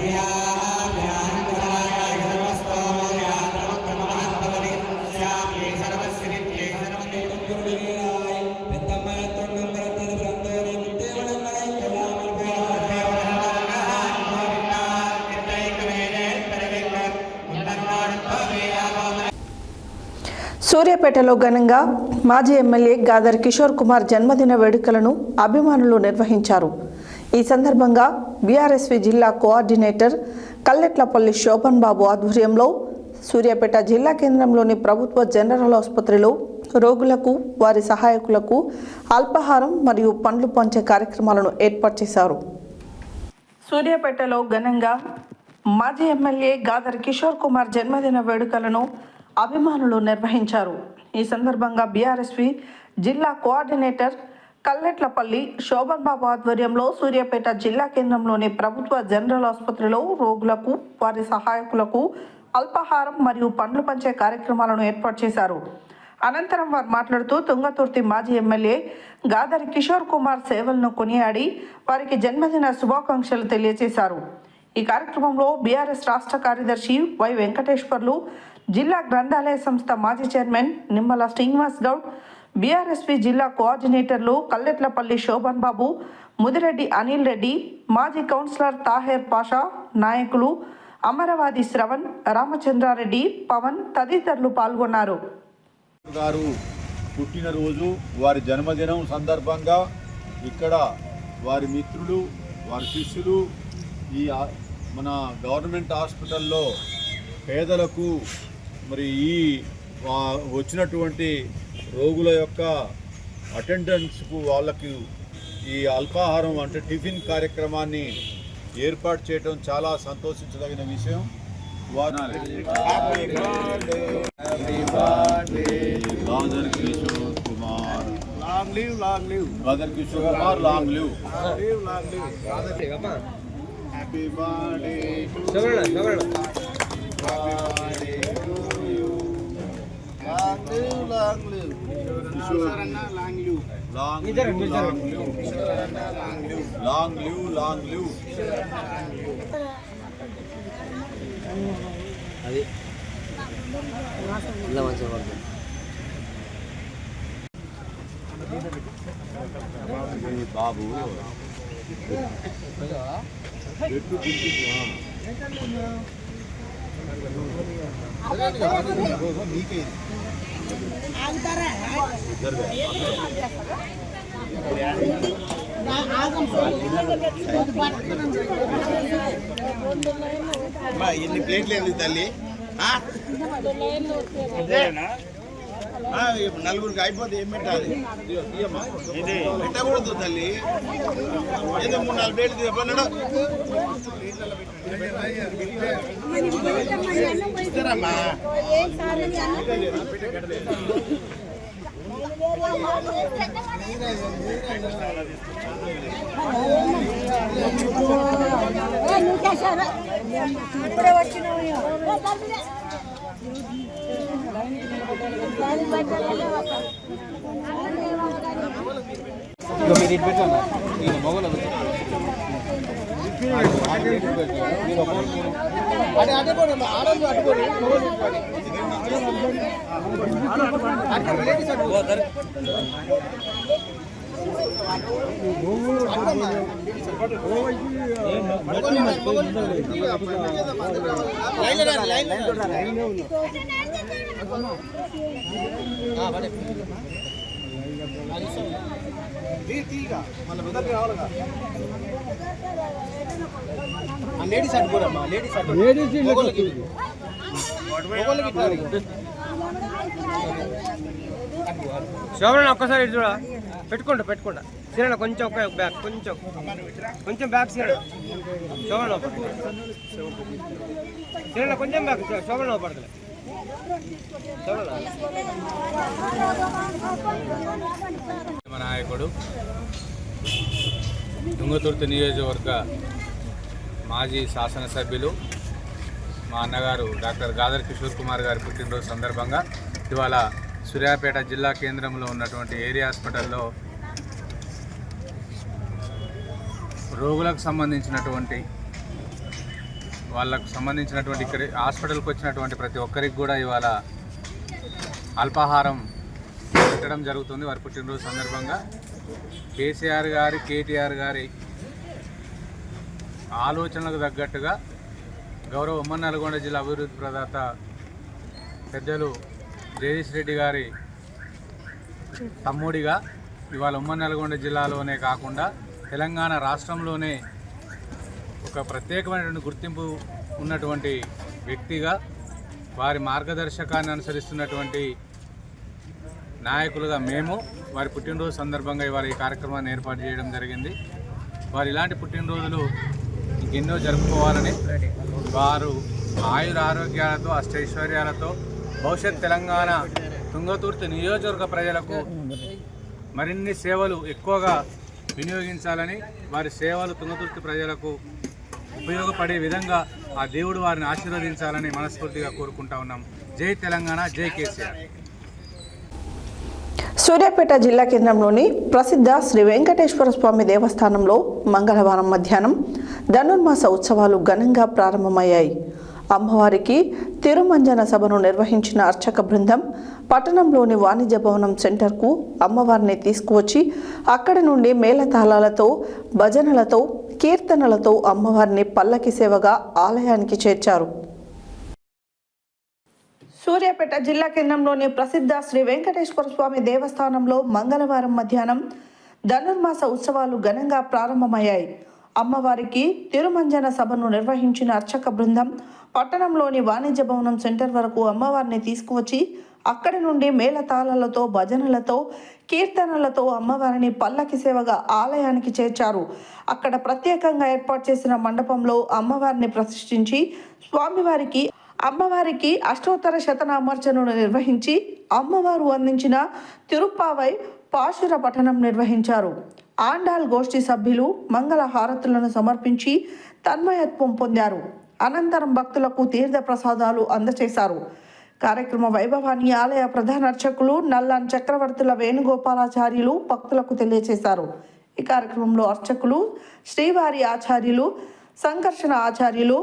Yeah. సూర్యాపేటలో ఘనంగా మాజీ ఎమ్మెల్యే గాదర్ కిషోర్ కుమార్ జన్మదిన వేడుకలను అభిమానులు నిర్వహించారు. ఈ సందర్భంగా బీఆర్ఎస్వి జిల్లా కోఆర్డినేటర్ కల్లెట్లపల్లి శోభన్ బాబు ఆధ్వర్యంలో సూర్యాపేట జిల్లా కేంద్రంలోని ప్రభుత్వ జనరల్ ఆసుపత్రిలో రోగులకు వారి సహాయకులకు అల్పాహారం మరియు పండ్లు పంచే కార్యక్రమాలను ఏర్పాటు చేశారు. సూర్యాపేటలో ఘనంగా మాజీ ఎమ్మెల్యే గాదర్ కిషోర్ కుమార్ జన్మదిన వేడుకలను అభిమానులు నిర్వహించారు. ఈ సందర్భంగా బీఆర్ఎస్వి జిల్లా కోఆర్డినేటర్ కల్లెట్లపల్లి శోభన్ బాబు ఆధ్వర్యంలో సూర్యాపేట జిల్లా కేంద్రంలోని ప్రభుత్వ జనరల్ ఆసుపత్రిలో రోగులకు వారి సహాయకులకు అల్పాహారం మరియు పండ్లు పంచే కార్యక్రమాలను ఏర్పాటు చేశారు. అనంతరం వారు మాట్లాడుతూ తుంగతుర్తి మాజీ ఎమ్మెల్యే గాదర్ కిషోర్ కుమార్ సేవలను కొనియాడి వారికి జన్మదిన శుభాకాంక్షలు తెలియజేశారు. ఈ కార్యక్రమంలో బీఆర్ఎస్ రాష్ట్ర కార్యదర్శి వై వెంకటేశ్వర్లు, జిల్లా గ్రంథాలయ సంస్థ మాజీ చైర్మన్ నిమ్మల శ్రీనివాస్ గౌడ్, బీఆర్ఎస్పీ జిల్లా కోఆర్డినేటర్లు కల్లెట్లపల్లి శోభన్ బాబు, ముదిరెడ్డి అనిల్ రెడ్డి, మాజీ కౌన్సిలర్ తాహేర్ పాషా, నాయకులు అమరవాది శ్రవణ్, రామచంద్రారెడ్డి, పవన్ తదితరులు పాల్గొన్నారు. గారు పుట్టినరోజు, వారి జన్మదినం సందర్భంగా ఇక్కడ వారి మిత్రులు, వారి శిష్యులు ఈ మన గవర్నమెంట్ హాస్పిటల్లో పేదలకు మరి ఈ వచ్చినటువంటి రోగుల యొక్క అటెండెన్స్కు వాళ్ళకి ఈ అల్పాహారం అంటే టిఫిన్ కార్యక్రమాన్ని ఏర్పాటు చేయడం చాలా సంతోషించదగిన విషయం. Gadar Kishore Kumar long live, long live. Gadar Kishore Kumar long live, long live. Happy birthday to you, happy birthday to you. Long live, long live. Kishore అన్న long live, long live, long live. Kishore అన్న long live, long live, long live. అది ఇలా మంచిగా పడుతుంది. బాబు ఎన్ని ప్లేట్లు ఏంది తల్లి? నలుగురికి అయిపోతే ఏం పెట్టాలి? పెట్టకూడదు తల్లి. ఏదో 3-4 ప్లేట్లు చెప్పన్నాడు ఇస్తారమ్మా. ఇప్పుడే వచ్చినావు. లేడీస్ అడ్డుకోరమ్మా, లేడీస్ శోభన ఒక్కసారి చూడ పెట్టుకుంటా సీరణ కొంచెం ఒక బ్యాగ్ కొంచెం బ్యాగ్ సీరణ శోభన సీరణ కొంచెం బ్యాగ్ శోభన పడతలే. నాయకుడు తుంగతుర్తి నియోజకవర్గ మాజీ శాసనసభ్యులు మా అన్నగారు డాక్టర్ గాదర్ కిషోర్ కుమార్ గారి పుట్టినరోజు సందర్భంగా ఇవాళ సూర్యాపేట జిల్లా కేంద్రంలో ఉన్నటువంటి ఏరియా హాస్పిటల్లో రోగులకు సంబంధించినటువంటి ఇక్కడ హాస్పిటల్కి వచ్చినటువంటి ప్రతి ఒక్కరికి కూడా ఇవాళ అల్పాహారం పెట్టడం జరుగుతుంది. వారి పుట్టినరోజు సందర్భంగా కేసీఆర్ గారి, కేటీఆర్ గారి ఆలోచనలకు తగ్గట్టుగా గౌరవ ఉమ్మడి నల్గొండ జిల్లా అభివృద్ధి ప్రదాత పెద్దలు జగదీష్ రెడ్డి గారి తమ్ముడిగా ఇవాళ ఉమ్మడి నల్గొండ జిల్లాలోనే కాకుండా తెలంగాణ రాష్ట్రంలోనే ఒక ప్రత్యేకమైనటువంటి గుర్తింపు ఉన్నటువంటి వ్యక్తిగా వారి మార్గదర్శకాన్ని అనుసరిస్తున్నటువంటి నాయకులుగా మేము వారి పుట్టినరోజు సందర్భంగా ఇవాళ ఈ కార్యక్రమాన్ని ఏర్పాటు చేయడం జరిగింది. వారు ఇలాంటి పుట్టినరోజులు ఇంకెన్నో జరుపుకోవాలని, వారు ఆయుర ఆరోగ్యాలతో అష్టైశ్వర్యాలతో భవిష్యత్ తెలంగాణ తుంగతుర్తి నియోజకవర్గ ప్రజలకు మరిన్ని సేవలు ఎక్కువగా వినియోగించాలని, వారి సేవలు తుంగతుర్తి ప్రజలకు ఉపయోగపడే విధంగా ఆ దేవుడు వారిని ఆశీర్వదించాలని మనస్ఫూర్తిగా కోరుకుంటా ఉన్నాం. జై తెలంగాణ, జై కేసీఆర్. సూర్యాపేట జిల్లా కేంద్రంలోని ప్రసిద్ధ శ్రీ వెంకటేశ్వర స్వామి దేవస్థానంలో మంగళవారం మధ్యాహ్నం ధనుర్మాస ఉత్సవాలు ఘనంగా ప్రారంభమయ్యాయి. అమ్మవారికి తిరుమంజన సభను నిర్వహించిన అర్చక బృందం పట్టణంలోని వాణిజ్య భవనం సెంటర్కు అమ్మవారిని తీసుకువచ్చి అక్కడి నుండి మేళతాళాలతో, భజనలతో, కీర్తనలతో అమ్మవారిని పల్లకి సేవగా ఆలయానికి చేర్చారు. సూర్యాపేట జిల్లా కేంద్రంలోని ప్రసిద్ధ శ్రీ వెంకటేశ్వర స్వామి దేవస్థానంలో మంగళవారం మధ్యాహ్నం ధనుర్మాస ఉత్సవాలు ఘనంగా ప్రారంభమయ్యాయి. అమ్మవారికి తిరుమంజన సభను నిర్వహించిన అర్చక బృందం పట్టణంలోని వాణిజ్య భవనం సెంటర్ వరకు అమ్మవారిని తీసుకువచ్చి అక్కడి నుండి మేళతాళాలతో, భజనలతో, కీర్తనలతో అమ్మవారిని పల్లకి సేవగా ఆలయానికి చేర్చారు. అక్కడ ప్రత్యేకంగా ఏర్పాటు చేసిన మండపంలో అమ్మవారిని ప్రతిష్ఠించి అమ్మవారికి అష్టోత్తర శతనామార్చనను నిర్వహించి అమ్మవారు అందించిన తిరుప్పావై పాశుర పఠనం నిర్వహించారు. ఆండాల్ గోష్ఠి సభ్యులు మంగళ హారతులను సమర్పించి తన్మయత్వం పొందారు. అనంతరం భక్తులకు తీర్థ ప్రసాదాలు అందజేశారు. కార్యక్రమ వైభవాన్ని ఆలయ ప్రధాన అర్చకులు నల్లాన్ చక్రవర్తుల వేణుగోపాలాచార్యులు భక్తులకు తెలియజేశారు. ఈ కార్యక్రమంలో అర్చకులు శ్రీవారి ఆచార్యులు, సంకర్షణ ఆచార్యులు,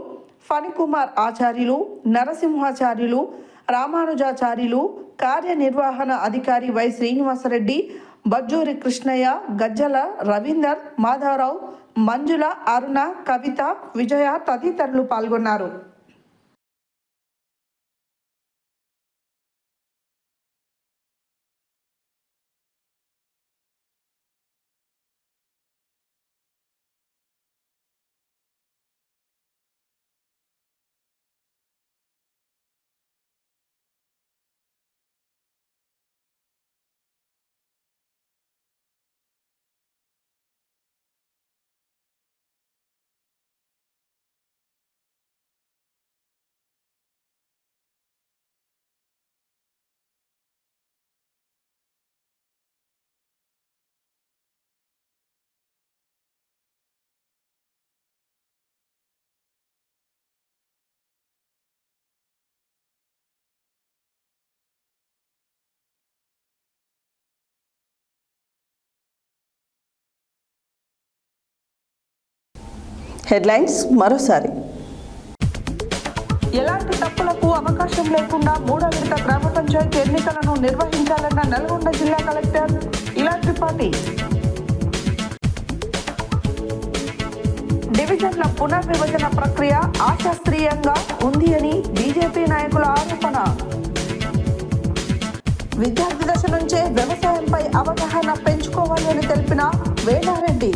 ఫణికుమార్ ఆచార్యులు, నరసింహాచార్యులు, రామానుజాచార్యులు, కార్యనిర్వహణ అధికారి వై శ్రీనివాసరెడ్డి, బజ్జూరి కృష్ణయ్య, గజ్జల రవీందర్, మాధవరావు, మంజుల, అరుణ, కవిత, విజయ తదితరులు పాల్గొన్నారు. హెడ్లైన్స్ మరోసారి. ఎలాంటి తప్పులకు అవకాశం లేకుండా 3వ విడత గ్రామ పంచాయతీ ఎన్నికలను నిర్వహించాలన్న నల్గొండ జిల్లా కలెక్టర్ ఇలా త్రిపాఠి. డివిజన్ల పునర్విభజన ప్రక్రియ అశాస్త్రీయంగా ఉంది అని బీజేపీ నాయకుల ఆరోపణ. విద్యార్థి దశ నుంచే వ్యవసాయంపై అవగాహన పెంచుకోవాలని తెలిపిన వేలారెడ్డి.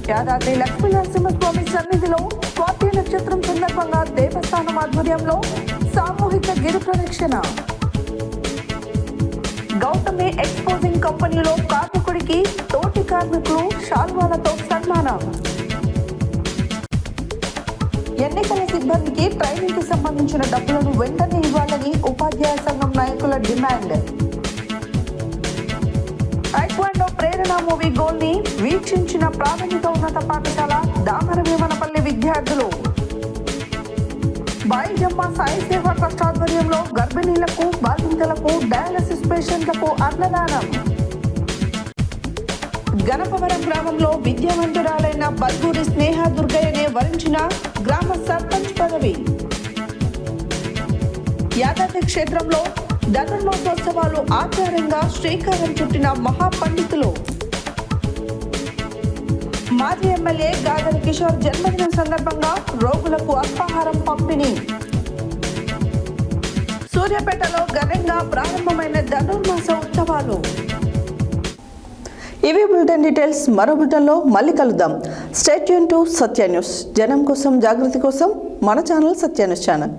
యాదాద్రి లక్ష్మీ నరసింహస్వామి సన్నిధిలో స్వాతి నక్షత్రం సందర్భంగా దేవస్థానం ఆధ్వర్యంలో సామూహిక గిరి ప్రదక్షిణ. గౌతమి ఎక్స్పోజింగ్ కంపెనీలో కార్మికుడికి తోటి కార్మికులు శాల్వాలతో సన్మానం. ఎన్నికల సిబ్బందికి ట్రైనింగ్ కి సంబంధించిన డబ్బులను వెంటనే ఇవ్వాలని ఉపాధ్యాయ సంఘం నాయకుల డిమాండ్. టైక్వాండో ప్రేరణ మూవీ గోల్ ని వీక్షించిన ప్రాథమిక ఉన్నత పాఠశాల దామరవేమనపల్లి విద్యార్థులు. బాయిజమ్మ సాయి సేవా ట్రస్ట్ ఆధ్వర్యంలో గర్భిణీలకు, బాలింతలకు, డయాలసిస్ పేషెంట్లకు అన్నదానం. గణపవరం గ్రామంలో విద్యావంతురాలైన బల్గూరి స్నేహ దుర్గయ్యనే వరించిన గ్రామ సర్పంచ్ పదవి. యాదాద్రి క్షేత్రంలో ధనుర్మాసోత్సవాలు ఆచారంగా శ్రీకారం చుట్టిన మహాపండితులు. మాజీ ఎమ్మెల్యే గాదర్ కిషోర్ జన్మదినం సందర్భంగా రోగులకు అల్పాహారం పంపిణీ. సూర్యాపేటలో ఘనంగా ప్రారంభమైన ధనుర్మాస ఉత్సవాలు. ఇవి బులెటిన్ డీటెయిల్స్. మరో బులెటిన్లో మళ్ళీ కలుద్దాం. Stay tune to Satya news. జనం కోసం, జాగృతి కోసం మన ఛానల్ సత్య న్యూస్ ఛానల్.